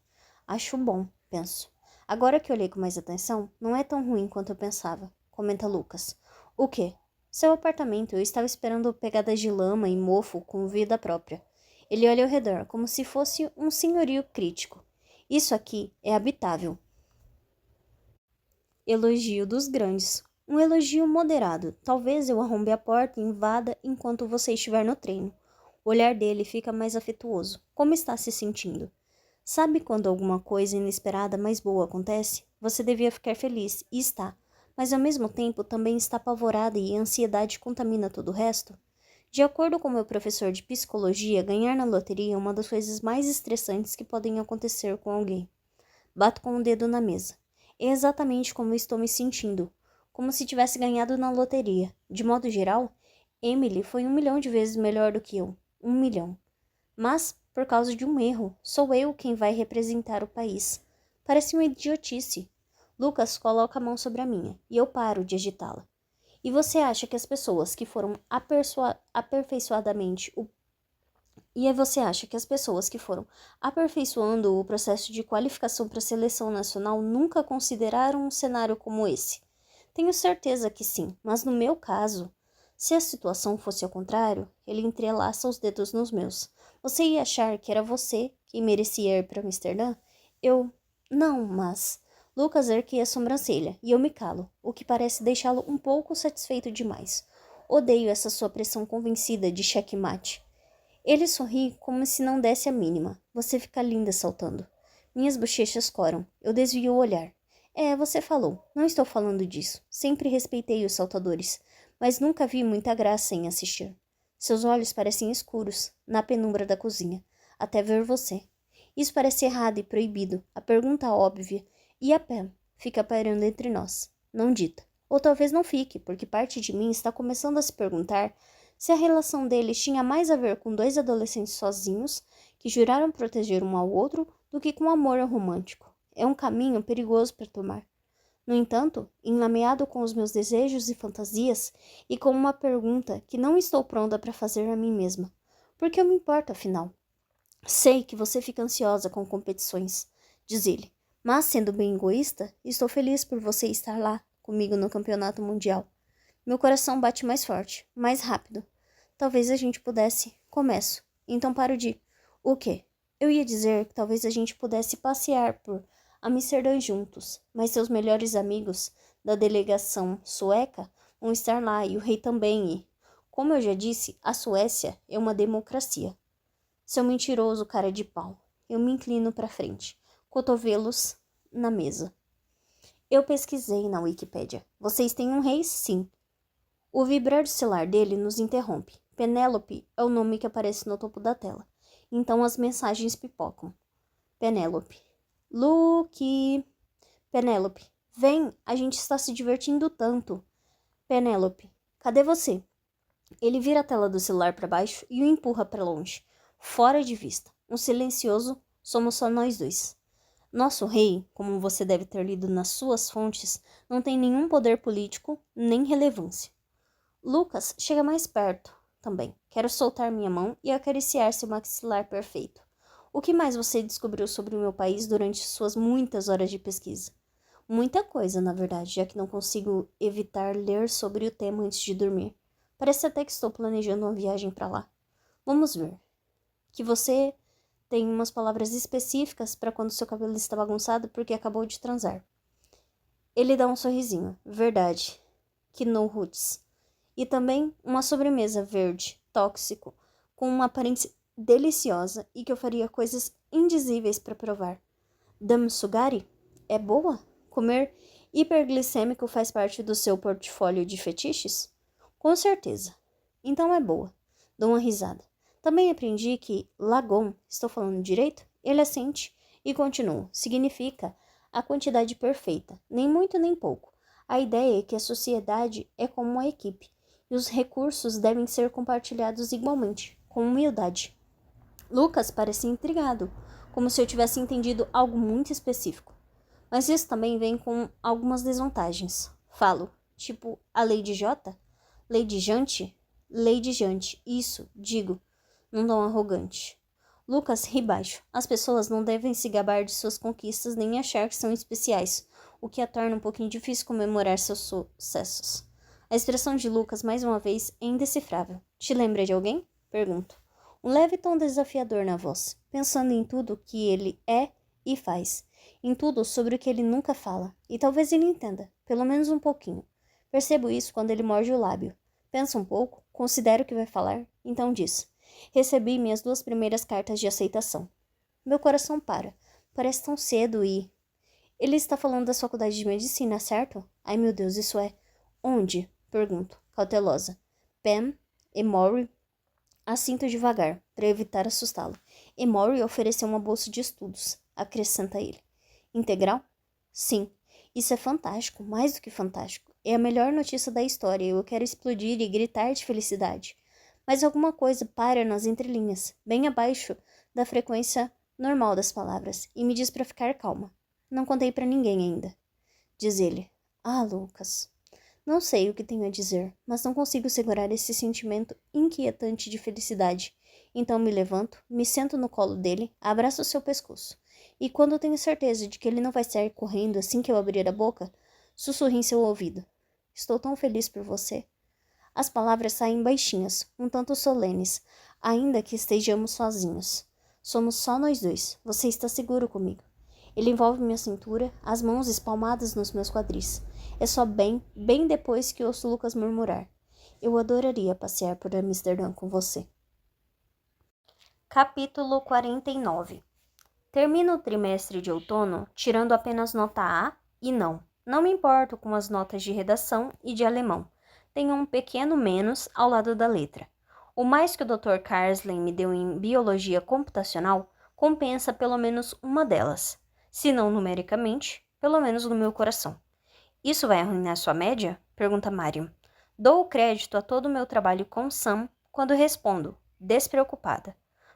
Acho bom, penso. Agora que olhei com mais atenção, não é tão ruim quanto eu pensava, comenta Lucas. O quê? Seu apartamento. Eu estava esperando pegadas de lama e mofo com vida própria. Ele olha ao redor, como se fosse um senhorio crítico. Isso aqui é habitável. Elogio dos grandes. Um elogio moderado. Talvez eu arrombe a porta e invada enquanto você estiver no treino. O olhar dele fica mais afetuoso. Como está se sentindo? Sabe quando alguma coisa inesperada mais boa acontece? Você devia ficar feliz, e está. Mas ao mesmo tempo também está apavorada e a ansiedade contamina todo o resto? De acordo com meu professor de psicologia, ganhar na loteria é uma das coisas mais estressantes que podem acontecer com alguém. Bato com o dedo na mesa. É exatamente como estou me sentindo. Como se tivesse ganhado na loteria. De modo geral, Emily foi 1 milhão de vezes melhor do que eu. 1 milhão. Mas, por causa de um erro, sou eu quem vai representar o país. Parece uma idiotice. Lucas coloca a mão sobre a minha, e eu paro de agitá-la. E você acha que as pessoas que foram aperfeiçoando o processo de qualificação para a seleção nacional nunca consideraram um cenário como esse? Tenho certeza que sim, mas no meu caso, se a situação fosse ao contrário, ele entrelaça os dedos nos meus. Você ia achar que era você quem merecia ir para Amsterdã? Eu... Não, mas... Lucas ergue a sobrancelha e eu me calo, o que parece deixá-lo um pouco satisfeito demais. Odeio essa sua pressão convencida de checkmate. Ele sorri como se não desse a mínima. Você fica linda saltando. Minhas bochechas coram. Eu desvio o olhar. É, você falou. Não estou falando disso. Sempre respeitei os saltadores, mas nunca vi muita graça em assistir. Seus olhos parecem escuros, na penumbra da cozinha, até ver você. Isso parece errado e proibido. A pergunta óbvia. E a Pam fica pairando entre nós, não dita. Ou talvez não fique, porque parte de mim está começando a se perguntar se a relação deles tinha mais a ver com dois adolescentes sozinhos que juraram proteger um ao outro do que com amor romântico. É um caminho perigoso para tomar. No entanto, enlameado com os meus desejos e fantasias e com uma pergunta que não estou pronta para fazer a mim mesma. Por que eu me importo, afinal? Sei que você fica ansiosa com competições, diz ele. Mas, sendo bem egoísta, estou feliz por você estar lá, comigo no campeonato mundial. Meu coração bate mais forte, mais rápido. Talvez a gente pudesse... Começo. Então paro de... O quê? Eu ia dizer que talvez a gente pudesse passear por Amsterdã juntos, mas seus melhores amigos da delegação sueca vão estar lá e o rei também e... Como eu já disse, a Suécia é uma democracia. Seu mentiroso cara de pau. Eu me inclino para frente, cotovelos na mesa. Eu pesquisei na Wikipédia. Vocês têm um rei, sim. O vibrar do celular dele nos interrompe. Penélope é o nome que aparece no topo da tela. Então as mensagens pipocam. Penélope. Luke. Penélope. Vem, a gente está se divertindo tanto. Penélope, cadê você? Ele vira a tela do celular para baixo e o empurra para longe, fora de vista. Um silencioso, somos só nós dois. Nosso rei, como você deve ter lido nas suas fontes, não tem nenhum poder político nem relevância. Lucas chega mais perto também. Quero soltar minha mão e acariciar seu maxilar perfeito. O que mais você descobriu sobre o meu país durante suas muitas horas de pesquisa? Muita coisa, na verdade, já que não consigo evitar ler sobre o tema antes de dormir. Parece até que estou planejando uma viagem para lá. Vamos ver. Que você tem umas palavras específicas para quando seu cabelo está bagunçado porque acabou de transar. Ele dá um sorrisinho. Verdade. Que no roots. E também uma sobremesa verde, tóxico, com uma aparência deliciosa e que eu faria coisas indizíveis para provar. Damsugari? É boa? Comer hiperglicêmico faz parte do seu portfólio de fetiches? Com certeza. Então é boa. Dou uma risada. Também aprendi que lagon, estou falando direito? Ele assente e continua. Significa a quantidade perfeita, nem muito nem pouco. A ideia é que a sociedade é como uma equipe e os recursos devem ser compartilhados igualmente, com humildade. Lucas parecia intrigado, como se eu tivesse entendido algo muito específico. Mas isso também vem com algumas desvantagens. Falo, tipo a Lady J? Lady Jante? Lady Jante, isso, digo, num tom arrogante. Lucas ri baixo. As pessoas não devem se gabar de suas conquistas nem achar que são especiais, o que a torna um pouquinho difícil comemorar seus sucessos. A expressão de Lucas, mais uma vez, é indecifrável. Te lembra de alguém? Pergunto. Um leve tom desafiador na voz, pensando em tudo que ele é e faz, em tudo sobre o que ele nunca fala, e talvez ele entenda, pelo menos um pouquinho. Percebo isso quando ele morde o lábio. Pensa um pouco, considera o que vai falar, então diz. Recebi minhas 2 primeiras cartas de aceitação. Meu coração para. Parece tão cedo e... Ele está falando da faculdade de medicina, certo? Ai meu Deus, isso é... Onde? Pergunto, cautelosa. Pam, Emory... Assinto devagar, para evitar assustá-lo. Emory ofereceu uma bolsa de estudos, acrescenta ele. Integral? Sim. Isso é fantástico, mais do que fantástico. É a melhor notícia da história e eu quero explodir e gritar de felicidade. Mas alguma coisa para nas entrelinhas, bem abaixo da frequência normal das palavras, e me diz para ficar calma. Não contei para ninguém ainda. Diz ele. Ah, Lucas. Não sei o que tenho a dizer, mas não consigo segurar esse sentimento inquietante de felicidade. Então me levanto, me sento no colo dele, abraço seu pescoço. E quando tenho certeza de que ele não vai sair correndo assim que eu abrir a boca, sussurro em seu ouvido. Estou tão feliz por você. As palavras saem baixinhas, um tanto solenes, ainda que estejamos sozinhos. Somos só nós dois. Você está seguro comigo? Ele envolve minha cintura, as mãos espalmadas nos meus quadris. É só bem depois que ouço Lucas murmurar. Eu adoraria passear por Amsterdã com você. Capítulo 49. Termino o trimestre de outono tirando apenas nota A e não. Não me importo com as notas de redação e de alemão. Tenho um pequeno menos ao lado da letra. O mais que o Dr. Carsley me deu em biologia computacional compensa pelo menos uma delas. Se não numericamente, pelo menos no meu coração. Isso vai arruinar sua média? Pergunta Marion. Dou o crédito a todo o meu trabalho com Sam quando respondo, despreocupada.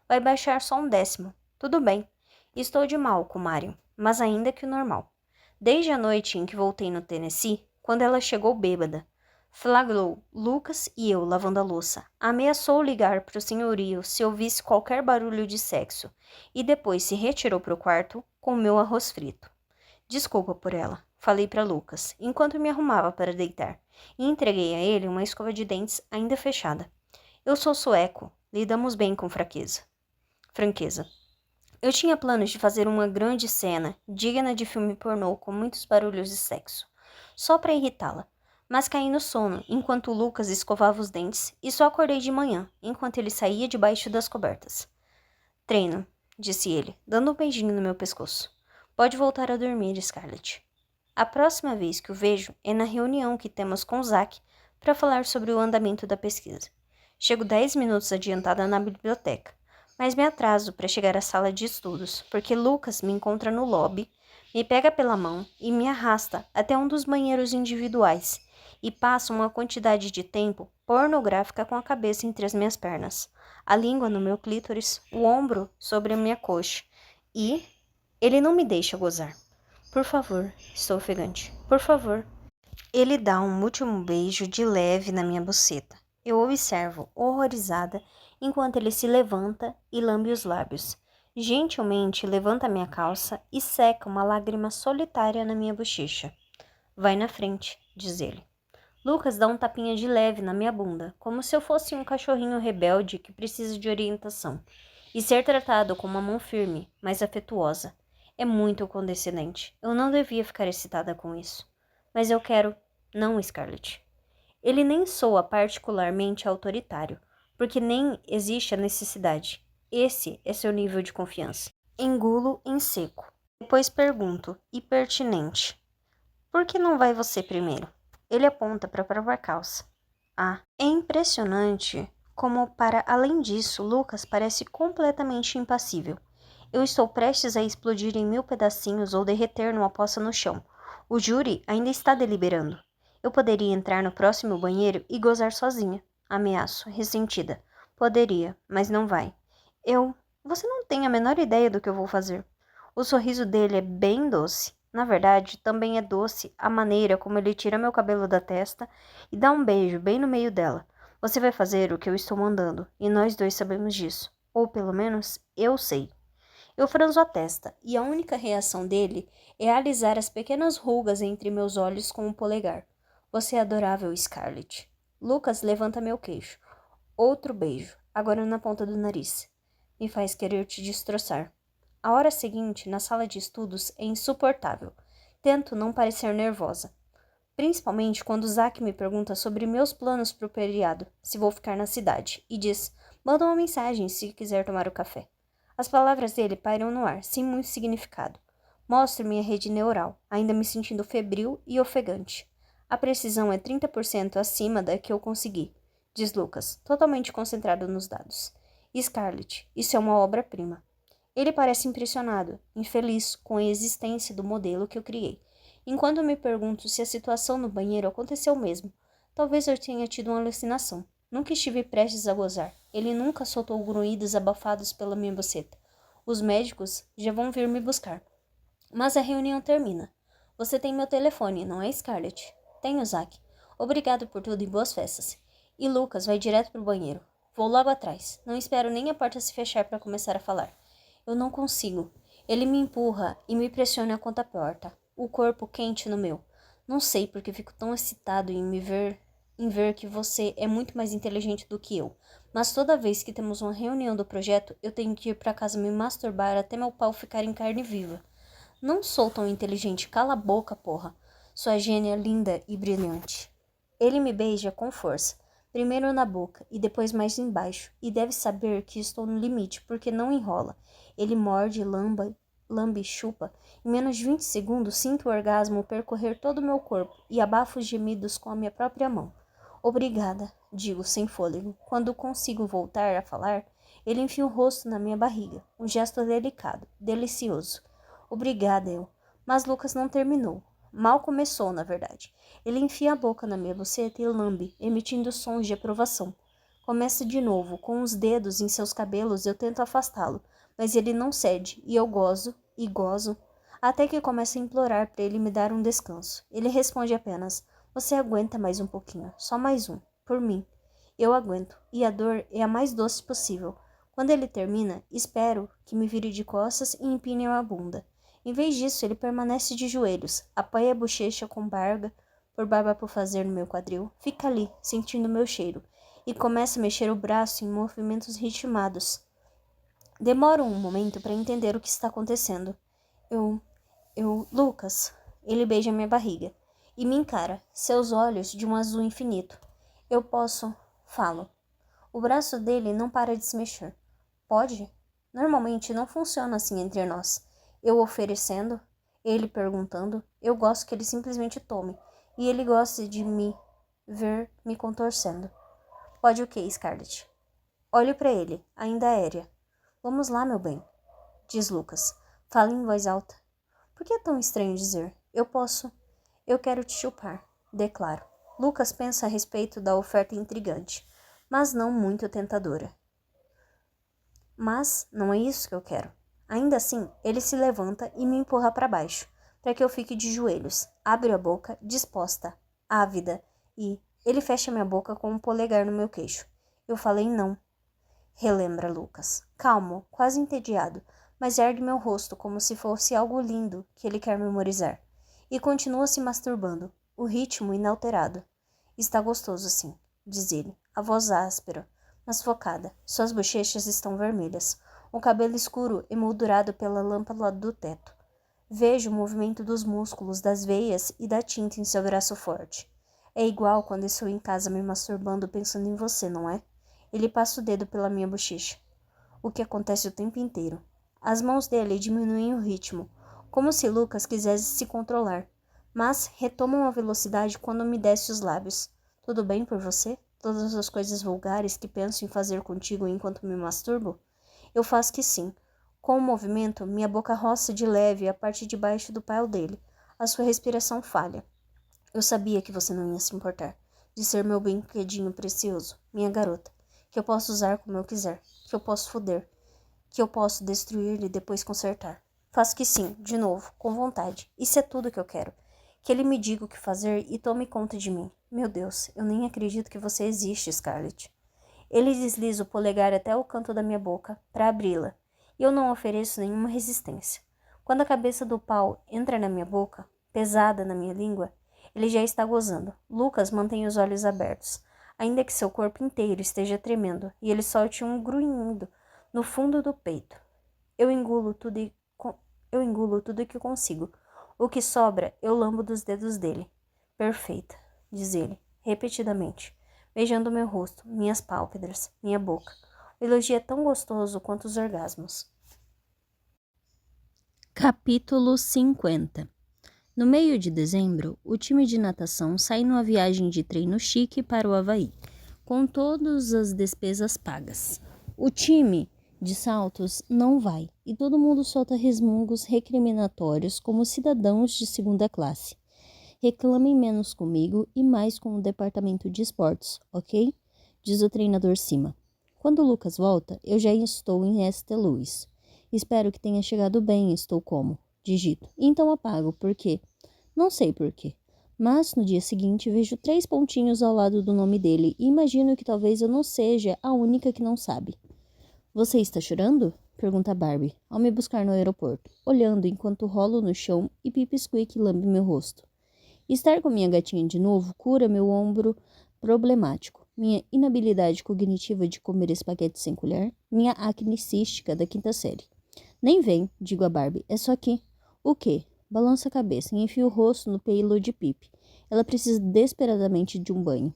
Vai baixar só 1/10. Tudo bem. Estou de mal com Marion, mas ainda que o normal. Desde a noite em que voltei no Tennessee, quando ela chegou bêbada, flagrou Lucas e eu lavando a louça. Ameaçou ligar para o senhorio se ouvisse qualquer barulho de sexo e depois se retirou para o quarto com o meu arroz frito. Desculpa por ela, falei para Lucas, enquanto me arrumava para deitar, e entreguei a ele uma escova de dentes ainda fechada. Eu sou sueco, lidamos bem com franqueza. Eu tinha planos de fazer uma grande cena, digna de filme pornô com muitos barulhos de sexo, só para irritá-la, mas caí no sono enquanto Lucas escovava os dentes e só acordei de manhã, enquanto ele saía debaixo das cobertas. Treino, disse ele, dando um beijinho no meu pescoço. Pode voltar a dormir, Scarlett. A próxima vez que o vejo é na reunião que temos com Zack para falar sobre o andamento da pesquisa. Chego 10 minutos adiantada na biblioteca, mas me atraso para chegar à sala de estudos, porque Lucas me encontra no lobby, Me pega pela mão e me arrasta até um dos banheiros individuais e passa uma quantidade de tempo pornográfica com a cabeça entre as minhas pernas, a língua no meu clítoris, o ombro sobre a minha coxa e ele não me deixa gozar. Por favor, estou ofegante. Por favor. Ele dá um último beijo de leve na minha buceta. Eu observo, horrorizada, enquanto ele se levanta e lambe os lábios. Gentilmente levanta minha calça e seca uma lágrima solitária na minha bochecha. Vai na frente, diz ele. Lucas dá um tapinha de leve na minha bunda, como se eu fosse um cachorrinho rebelde que precisa de orientação, e ser tratado com uma mão firme, mas afetuosa. É muito condescendente. Eu não devia ficar excitada com isso. Mas eu quero. Não, Scarlett. Ele nem soa particularmente autoritário, porque nem existe a necessidade. Esse é seu nível de confiança. Engulo em seco. Depois pergunto, e pertinente. Por que não vai você primeiro? Ele aponta para a própria calça. Ah, é impressionante como, para além disso, Lucas parece completamente impassível. Eu estou prestes a explodir em 1000 pedacinhos ou derreter numa poça no chão. O júri ainda está deliberando. Eu poderia entrar no próximo banheiro e gozar sozinha. Ameaço, ressentida. Poderia, mas não vai. Você não tem a menor ideia do que eu vou fazer. O sorriso dele é bem doce. Na verdade, também é doce a maneira como ele tira meu cabelo da testa e dá um beijo bem no meio dela. Você vai fazer o que eu estou mandando, e nós dois sabemos disso. Ou pelo menos, eu sei. Eu franzo a testa, e a única reação dele é alisar as pequenas rugas entre meus olhos com o polegar. Você é adorável, Scarlett. Lucas levanta meu queixo. Outro beijo, agora na ponta do nariz. Me faz querer te destroçar. A hora seguinte, na sala de estudos, é insuportável. Tento não parecer nervosa. Principalmente quando Zack me pergunta sobre meus planos para o feriado, se vou ficar na cidade, e diz, manda uma mensagem se quiser tomar o café. As palavras dele pairam no ar, sem muito significado. Mostro minha rede neural, ainda me sentindo febril e ofegante. A precisão é 30% acima da que eu consegui, diz Lucas, totalmente concentrado nos dados. Scarlett, isso é uma obra-prima. Ele parece impressionado, infeliz com a existência do modelo que eu criei. Enquanto me pergunto se a situação no banheiro aconteceu mesmo, talvez eu tenha tido uma alucinação. Nunca estive prestes a gozar. Ele nunca soltou grunhidos abafados pela minha buceta. Os médicos já vão vir me buscar. Mas a reunião termina. Você tem meu telefone, não é, Scarlett? Tenho, Zack. Obrigado por tudo e boas festas. E Lucas vai direto pro banheiro. Vou logo atrás. Não espero nem a porta se fechar para começar a falar. Eu não consigo. Ele me empurra e me pressiona contra a porta, o corpo quente no meu. Não sei porque fico tão excitado em ver que você é muito mais inteligente do que eu. Mas toda vez que temos uma reunião do projeto, eu tenho que ir para casa me masturbar até meu pau ficar em carne viva. Não sou tão inteligente, cala a boca, porra. Sua gênia linda e brilhante. Ele me beija com força. Primeiro na boca e depois mais embaixo, e deve saber que estou no limite, porque não enrola. Ele morde, lambe e chupa. Em menos de 20 segundos, sinto o orgasmo percorrer todo o meu corpo e abafo os gemidos com a minha própria mão. Obrigada, digo sem fôlego. Quando consigo voltar a falar, ele enfia o rosto na minha barriga, um gesto delicado, delicioso. Obrigada, eu. Mas Lucas não terminou. Mal começou, na verdade. Ele enfia a boca na minha buceta e lambe, emitindo sons de aprovação. Começa de novo, com os dedos em seus cabelos eu tento afastá-lo, mas ele não cede, e eu gozo, até que começo a implorar para ele me dar um descanso. Ele responde apenas, você aguenta mais um pouquinho, só mais um, por mim. Eu aguento, e a dor é a mais doce possível. Quando ele termina, espero que me vire de costas e empine a bunda. Em vez disso, ele permanece de joelhos, apoia a bochecha com barba por fazer no meu quadril, fica ali, sentindo meu cheiro, e começa a mexer o braço em movimentos ritmados. Demoro um momento para entender o que está acontecendo. Lucas. Ele beija minha barriga e me encara, seus olhos de um azul infinito. Eu posso. Falo. O braço dele não para de se mexer. Pode? Normalmente não funciona assim entre nós. Eu oferecendo, ele perguntando. Eu gosto que ele simplesmente tome. E ele gosta de me ver me contorcendo. Pode o quê, Scarlett? Olho para ele, ainda aérea. Vamos lá, meu bem, diz Lucas. Fala em voz alta. Por que é tão estranho dizer? Eu quero te chupar, declaro. Lucas pensa a respeito da oferta intrigante, mas não muito tentadora. Mas não é isso que eu quero. Ainda assim, ele se levanta e me empurra para baixo, para que eu fique de joelhos. Abre a boca, disposta, ávida, e ele fecha minha boca com um polegar no meu queixo. Eu falei não. Relembra Lucas, calmo, quase entediado, mas ergue meu rosto como se fosse algo lindo que ele quer memorizar. E continua se masturbando, o ritmo inalterado. Está gostoso sim, diz ele, a voz áspera, mas focada. Suas bochechas estão vermelhas, o cabelo escuro emoldurado pela lâmpada do teto. Vejo o movimento dos músculos, das veias e da tinta em seu braço forte. É igual quando estou em casa me masturbando pensando em você, não é? Ele passa o dedo pela minha bochecha. O que acontece o tempo inteiro. As mãos dele diminuem o ritmo, como se Lucas quisesse se controlar, mas retomam a velocidade quando me desce os lábios. Tudo bem por você? Todas as coisas vulgares que penso em fazer contigo enquanto me masturbo? Eu faço que sim. Com o movimento, minha boca roça de leve a parte de baixo do pau dele. A sua respiração falha. Eu sabia que você não ia se importar de ser meu brinquedinho precioso, minha garota, que eu posso usar como eu quiser, que eu posso foder, que eu posso destruir e depois consertar. Faço que sim, de novo, com vontade. Isso é tudo que eu quero. Que ele me diga o que fazer e tome conta de mim. Meu Deus, eu nem acredito que você existe, Scarlett. Ele desliza o polegar até o canto da minha boca, para abri-la, e eu não ofereço nenhuma resistência. Quando a cabeça do pau entra na minha boca, pesada na minha língua, ele já está gozando. Lucas mantém os olhos abertos, ainda que seu corpo inteiro esteja tremendo, e ele solte um grunhido no fundo do peito. Eu engulo tudo que consigo. O que sobra, eu lambo dos dedos dele. Perfeita, diz ele, repetidamente, beijando meu rosto, minhas pálpebras, minha boca. O elogio é tão gostoso quanto os orgasmos. Capítulo 50. No meio de dezembro, o time de natação sai numa viagem de treino chique para o Havaí, com todas as despesas pagas. O time de saltos não vai, e todo mundo solta resmungos recriminatórios como cidadãos de segunda classe. Reclamem menos comigo e mais com o departamento de esportes, ok? Diz o treinador Cima. Quando o Lucas volta, eu já estou em St. Louis. Espero que tenha chegado bem, estou como? Digito. Então apago, por quê? Não sei por quê. Mas no dia seguinte vejo 3 pontinhos ao lado do nome dele e imagino que talvez eu não seja a única que não sabe. Você está chorando? Pergunta Barbie, ao me buscar no aeroporto, olhando enquanto rolo no chão e Pip Squeak lambe meu rosto. Estar com minha gatinha de novo cura meu ombro problemático, minha inabilidade cognitiva de comer espaguete sem colher, minha acne cística da 5ª série. Nem vem, digo a Barbie, é só que... O quê? Balança a cabeça e enfia o rosto no pelo de Pip. Ela precisa desesperadamente de um banho.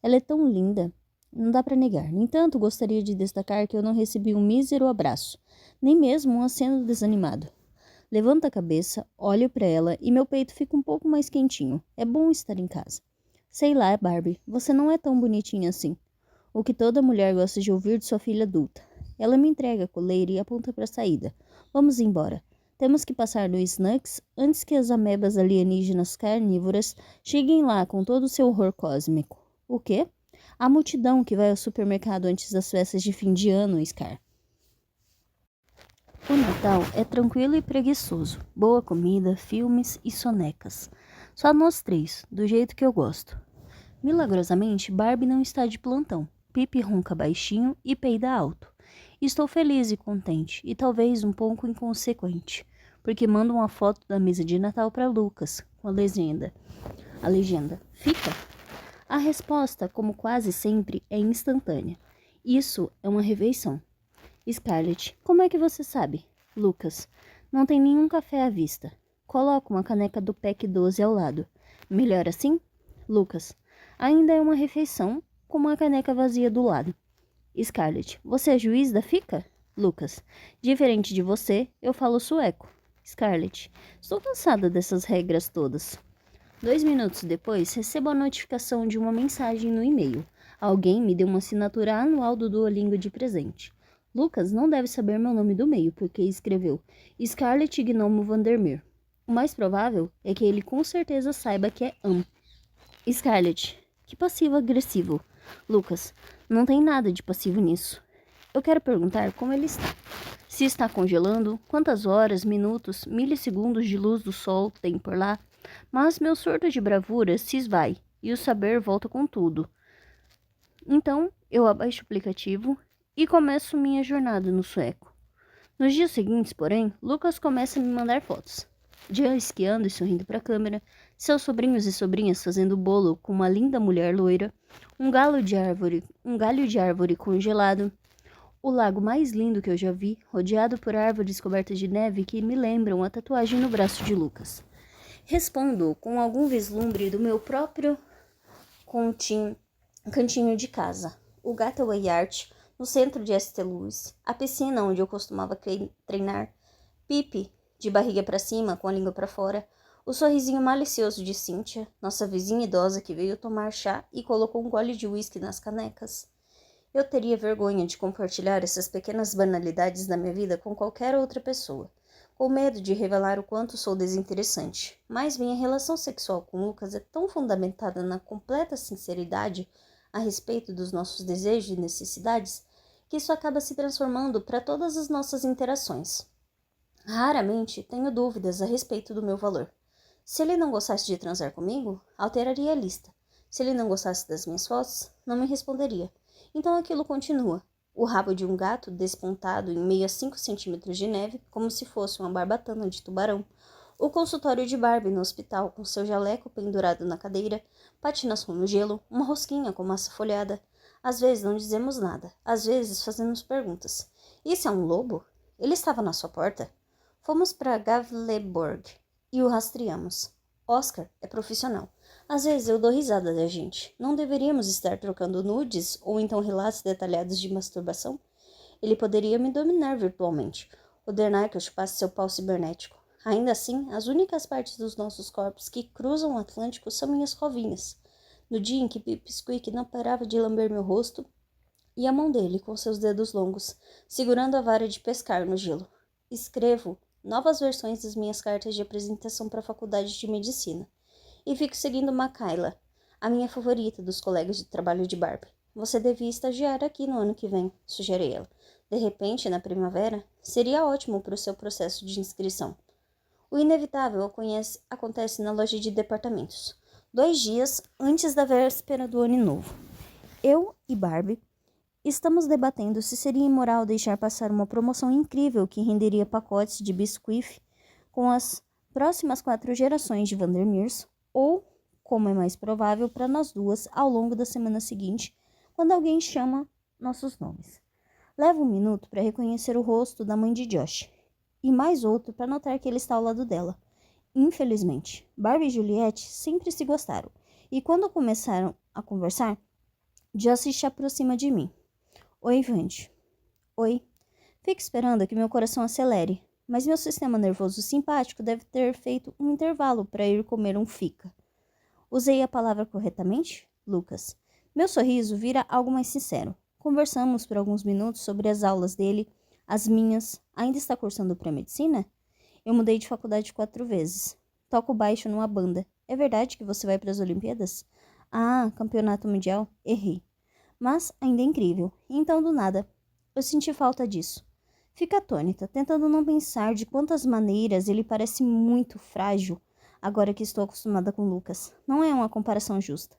Ela é tão linda. Não dá para negar. No entanto, gostaria de destacar que eu não recebi um mísero abraço, nem mesmo um aceno desanimado. Levanto a cabeça, olho para ela e meu peito fica um pouco mais quentinho. É bom estar em casa. Sei lá, Barbie, você não é tão bonitinha assim. O que toda mulher gosta de ouvir de sua filha adulta. Ela me entrega a coleira e aponta para a saída. Vamos embora. Temos que passar no Snacks antes que as amebas alienígenas carnívoras cheguem lá com todo o seu horror cósmico. O quê? A multidão que vai ao supermercado antes das festas de fim de ano, Scar. O Natal é tranquilo e preguiçoso. Boa comida, filmes e sonecas. Só nós 3, do jeito que eu gosto. Milagrosamente, Barbie não está de plantão. Pip ronca baixinho e peida alto. Estou feliz e contente, e talvez um pouco inconsequente, porque mando uma foto da mesa de Natal para Lucas, com a legenda. Fica? A resposta, como quase sempre, é instantânea. Isso é uma refeição. Scarlett, como é que você sabe? Lucas, não tem nenhum café à vista. Coloco uma caneca do PEC 12 ao lado. Melhor assim? Lucas, ainda é uma refeição com uma caneca vazia do lado. Scarlett, você é juiz da FICA? Lucas, diferente de você, eu falo sueco. Scarlett, estou cansada dessas regras todas. 2 minutos depois, recebo a notificação de uma mensagem no e-mail. Alguém me deu uma assinatura anual do Duolingo de presente. Lucas não deve saber meu nome do meio, porque escreveu Scarlett Gnomo Vandermeer. O mais provável é que ele com certeza saiba que é Scarlett, que passivo-agressivo. Lucas, não tem nada de passivo nisso. Eu quero perguntar como ele está. Se está congelando, quantas horas, minutos, milissegundos de luz do sol tem por lá. Mas meu surto de bravura se esvai e o saber volta com tudo. Então, eu abaixo o aplicativo e começo minha jornada no sueco. Nos dias seguintes, porém, Lucas começa a me mandar fotos. Jean esquiando e sorrindo para a câmera, seus sobrinhos e sobrinhas fazendo bolo com uma linda mulher loira, um galho de árvore congelado, o lago mais lindo que eu já vi, rodeado por árvores cobertas de neve que me lembram a tatuagem no braço de Lucas. Respondo com algum vislumbre do meu próprio cantinho de casa, o Gateway Art, no centro de St. Louis, a piscina onde eu costumava treinar, Pipe, de barriga para cima, com a língua para fora, o sorrisinho malicioso de Cynthia, nossa vizinha idosa que veio tomar chá e colocou um gole de uísque nas canecas. Eu teria vergonha de compartilhar essas pequenas banalidades da minha vida com qualquer outra pessoa, com medo de revelar o quanto sou desinteressante. Mas minha relação sexual com Lucas é tão fundamentada na completa sinceridade a respeito dos nossos desejos e necessidades que isso acaba se transformando para todas as nossas interações. Raramente tenho dúvidas a respeito do meu valor. Se ele não gostasse de transar comigo, alteraria a lista. Se ele não gostasse das minhas fotos, não me responderia. Então aquilo continua. O rabo de um gato despontado em meio a 5 centímetros de neve, como se fosse uma barbatana de tubarão. O consultório de Barbie no hospital, com seu jaleco pendurado na cadeira, patinação no gelo, uma rosquinha com massa folhada. Às vezes não dizemos nada, às vezes fazemos perguntas. Isso é um lobo? Ele estava na sua porta? Fomos para Gavleborg e o rastreamos. Oscar é profissional. Às vezes eu dou risada da gente. Não deveríamos estar trocando nudes ou então relatos detalhados de masturbação? Ele poderia me dominar virtualmente, ordenar que eu chupasse seu pau cibernético. Ainda assim, as únicas partes dos nossos corpos que cruzam o Atlântico são minhas covinhas. No dia em que Pip Squeak não parava de lamber meu rosto, e a mão dele com seus dedos longos, segurando a vara de pescar no gelo. Escrevo novas versões das minhas cartas de apresentação para a faculdade de medicina. E fico seguindo Makayla, a minha favorita dos colegas de trabalho de Barbie. Você devia estagiar aqui no ano que vem, sugere ela. De repente, na primavera, seria ótimo para o seu processo de inscrição. O inevitável acontece na loja de departamentos, 2 dias antes da véspera do ano novo. Eu e Barbie estamos debatendo se seria imoral deixar passar uma promoção incrível que renderia pacotes de biscuit com as próximas 4 gerações de Vandermeers, ou, como é mais provável para nós duas, ao longo da semana seguinte, quando alguém chama nossos nomes. Levo 1 minuto para reconhecer o rosto da mãe de Josh, e mais outro para notar que ele está ao lado dela. Infelizmente, Barbie e Juliette sempre se gostaram, e quando começaram a conversar, Josh se aproxima de mim. Oi, Vande. Oi. Fico esperando que meu coração acelere, mas meu sistema nervoso simpático deve ter feito um intervalo para ir comer um fica. Usei a palavra corretamente? Lucas. Meu sorriso vira algo mais sincero. Conversamos por alguns minutos sobre as aulas dele, as minhas. Ainda está cursando pré-medicina? Eu mudei de faculdade 4 vezes. Toco baixo numa banda. É verdade que você vai para as Olimpíadas? Ah, campeonato mundial? Errei. Mas ainda é incrível. Então, do nada, eu senti falta disso. Fica atônita, tentando não pensar de quantas maneiras ele parece muito frágil agora que estou acostumada com Lucas. Não é uma comparação justa.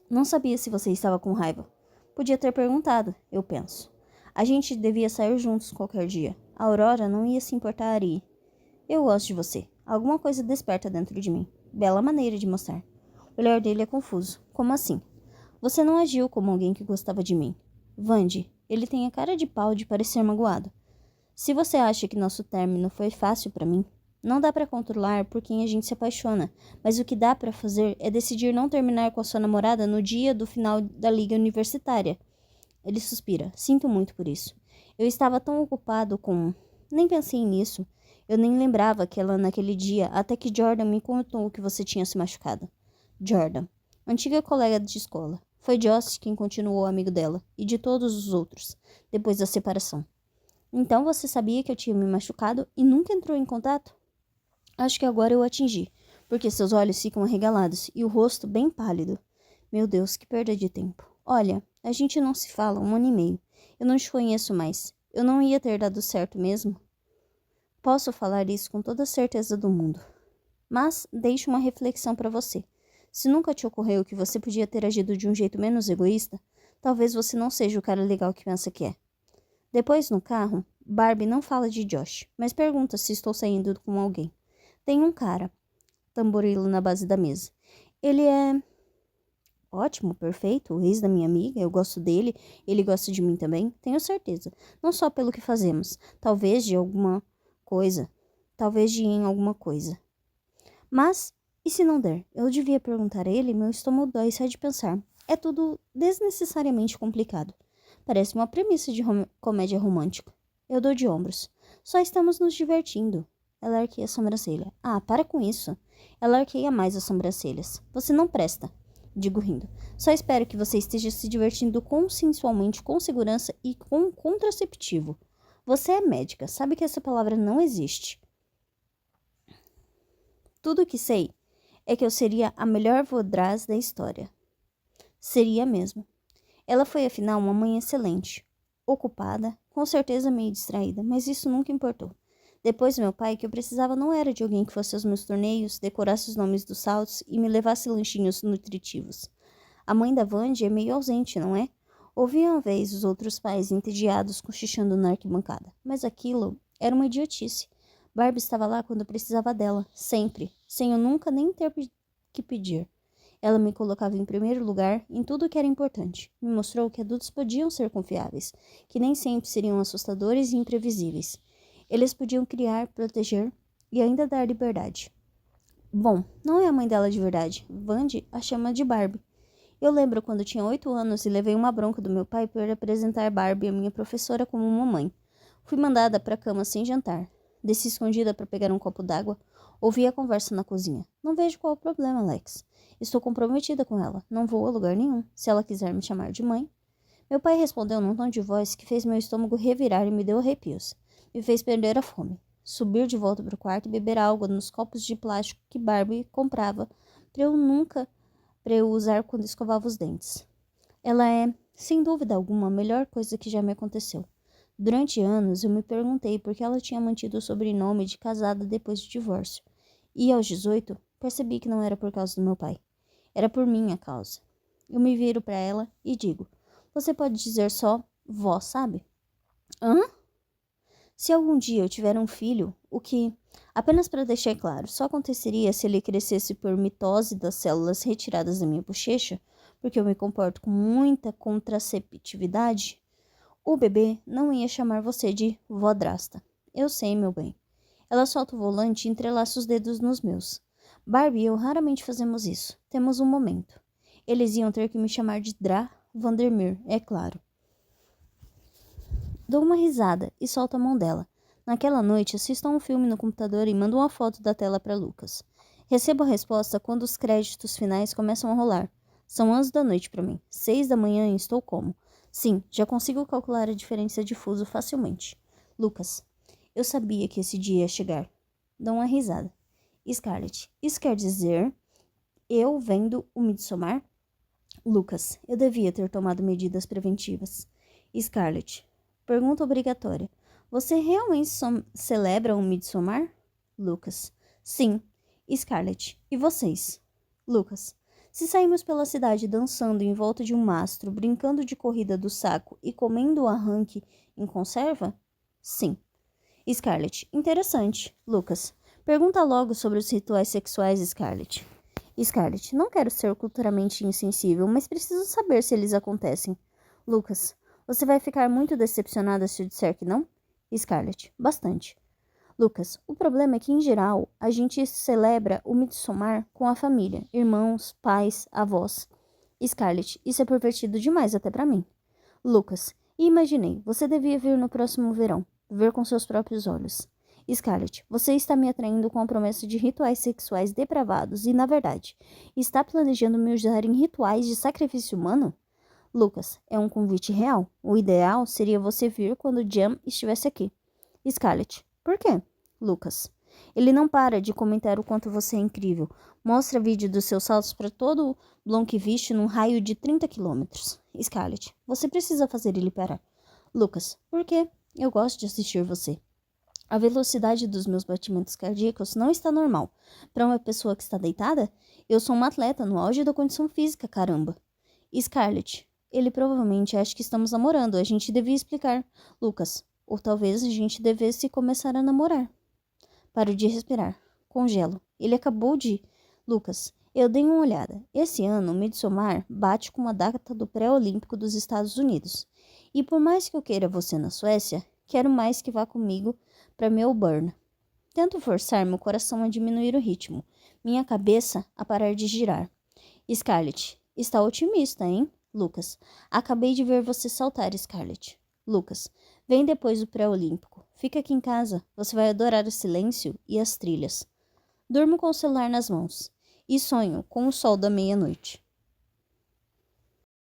Não sabia se você estava com raiva. Podia ter perguntado, eu penso. A gente devia sair juntos qualquer dia. A Aurora não ia se importar e... Eu gosto de você. Alguma coisa desperta dentro de mim. Bela maneira de mostrar. O olhar dele é confuso. Como assim? Você não agiu como alguém que gostava de mim. Vande, ele tem a cara de pau de parecer magoado. Se você acha que nosso término foi fácil para mim, não dá para controlar por quem a gente se apaixona, mas o que dá para fazer é decidir não terminar com a sua namorada no dia do final da liga universitária. Ele suspira. Sinto muito por isso. Eu estava tão ocupado com... Nem pensei nisso. Eu nem lembrava que ela naquele dia, até que Jordan me contou que você tinha se machucado. Jordan, antiga colega de escola. Foi Josh quem continuou amigo dela, e de todos os outros, depois da separação. Então você sabia que eu tinha me machucado e nunca entrou em contato? Acho que agora eu atingi, porque seus olhos ficam arregalados e o rosto bem pálido. Meu Deus, que perda de tempo. Olha, a gente não se fala há 1 ano e meio. Eu não te conheço mais. Eu não ia ter dado certo mesmo? Posso falar isso com toda a certeza do mundo. Mas deixo uma reflexão para você. Se nunca te ocorreu que você podia ter agido de um jeito menos egoísta, talvez você não seja o cara legal que pensa que é. Depois, no carro, Barbie não fala de Josh, mas pergunta se estou saindo com alguém. Tem um cara, tamborilo na base da mesa. Ele é ótimo, perfeito, o ex da minha amiga, eu gosto dele, ele gosta de mim também, tenho certeza. Não só pelo que fazemos, talvez de alguma coisa, talvez de em alguma coisa. Mas, e se não der? Eu devia perguntar a ele, meu estômago dói só de pensar. É tudo desnecessariamente complicado. Parece uma premissa de comédia romântica. Eu dou de ombros. Só estamos nos divertindo. Ela arqueia a sobrancelha. Ah, para com isso. Ela arqueia mais as sobrancelhas. Você não presta. Digo rindo. Só espero que você esteja se divertindo consensualmente, com segurança e com contraceptivo. Você é médica, sabe que essa palavra não existe. Tudo o que sei é que eu seria a melhor vodraz da história. Seria mesmo. Ela foi, afinal, uma mãe excelente. Ocupada, com certeza meio distraída, mas isso nunca importou. Depois meu pai, que eu precisava não era de alguém que fosse aos meus torneios, decorasse os nomes dos saltos e me levasse lanchinhos nutritivos. A mãe da Vandy é meio ausente, não é? Ouvi uma vez os outros pais entediados cochichando na arquibancada, mas aquilo era uma idiotice. Barbie estava lá quando eu precisava dela, sempre, sem eu nunca nem ter que pedir. Ela me colocava em primeiro lugar em tudo que era importante. Me mostrou que adultos podiam ser confiáveis, que nem sempre seriam assustadores e imprevisíveis. Eles podiam criar, proteger e ainda dar liberdade. Bom, não é a mãe dela de verdade. Vandy a chama de Barbie. Eu lembro quando tinha 8 anos e levei uma bronca do meu pai por apresentar Barbie à minha professora como uma mãe. Fui mandada para a cama sem jantar. Desci escondida para pegar um copo d'água. Ouvi a conversa na cozinha. Não vejo qual é o problema, Alex. Estou comprometida com ela. Não vou a lugar nenhum. Se ela quiser me chamar de mãe. Meu pai respondeu num tom de voz que fez meu estômago revirar e me deu arrepios. Me fez perder a fome. Subir de volta para o quarto e beber água nos copos de plástico que Barbie comprava para eu usar quando escovava os dentes. Ela é, sem dúvida alguma, a melhor coisa que já me aconteceu. Durante anos, eu me perguntei por que ela tinha mantido o sobrenome de casada depois do divórcio. E aos 18, percebi que não era por causa do meu pai. Era por minha causa. Eu me viro para ela e digo, você pode dizer só vó, sabe? Hã? Se algum dia eu tiver um filho, o que, apenas para deixar claro, só aconteceria se ele crescesse por mitose das células retiradas da minha bochecha, porque eu me comporto com muita contraceptividade, o bebê não ia chamar você de vodrasta. Eu sei, meu bem. Ela solta o volante e entrelaça os dedos nos meus. Barbie e eu raramente fazemos isso. Temos um momento. Eles iam ter que me chamar de Dra Vandermeer, é claro. Dou uma risada e solto a mão dela. Naquela noite, assisto a um filme no computador e mando uma foto da tela para Lucas. Recebo a resposta quando os créditos finais começam a rolar. São 11 da noite para mim. 6 da manhã e estou como? Sim, já consigo calcular a diferença de fuso facilmente. Lucas, eu sabia que esse dia ia chegar. Dou uma risada. Scarlett, isso quer dizer eu vendo o Midsommar? Lucas, eu devia ter tomado medidas preventivas. Scarlett, pergunta obrigatória. Você realmente celebra o Midsommar? Lucas. Sim. Scarlett. E vocês? Lucas. Se saímos pela cidade dançando em volta de um mastro, brincando de corrida do saco e comendo o arranque em conserva? Sim. Scarlett. Interessante. Lucas. Pergunta logo sobre os rituais sexuais, Scarlett. Scarlett. Não quero ser culturalmente insensível, mas preciso saber se eles acontecem. Lucas. Você vai ficar muito decepcionada se eu disser que não? Scarlett, bastante. Lucas, o problema é que, em geral, a gente celebra o Midsommar com a família, irmãos, pais, avós. Scarlett, isso é pervertido demais até pra mim. Lucas, e imaginei, você devia vir no próximo verão, ver com seus próprios olhos. Scarlett, você está me atraindo com a promessa de rituais sexuais depravados e, na verdade, está planejando me usar em rituais de sacrifício humano? Lucas, é um convite real. O ideal seria você vir quando Jam estivesse aqui. Scarlett, por quê? Lucas, Ele não para de comentar o quanto você é incrível. Mostra vídeo dos seus saltos para todo o Blonkvist num raio de 30 quilômetros. Scarlett, você precisa fazer ele parar. Lucas, por quê? Eu gosto de assistir você. A velocidade dos meus batimentos cardíacos não está normal. Para uma pessoa que está deitada, eu sou uma atleta no auge da condição física, caramba. Scarlett, ele provavelmente acha que estamos namorando. A gente devia explicar. Lucas, ou talvez a gente devesse começar a namorar. Paro de respirar. Congelo. Ele acabou de... Lucas, eu dei uma olhada. Esse ano, o Midsommar bate com a data do pré-olímpico dos Estados Unidos. E por mais que eu queira você na Suécia, quero mais que vá comigo para Melbourne. Tento forçar meu coração a diminuir o ritmo, minha cabeça a parar de girar. Scarlett, está otimista, hein? Lucas, acabei de ver você saltar, Scarlett. Lucas, vem depois do pré-olímpico. Fica aqui em casa, você vai adorar o silêncio e as trilhas. Durmo com o celular nas mãos e sonho com o sol da meia-noite.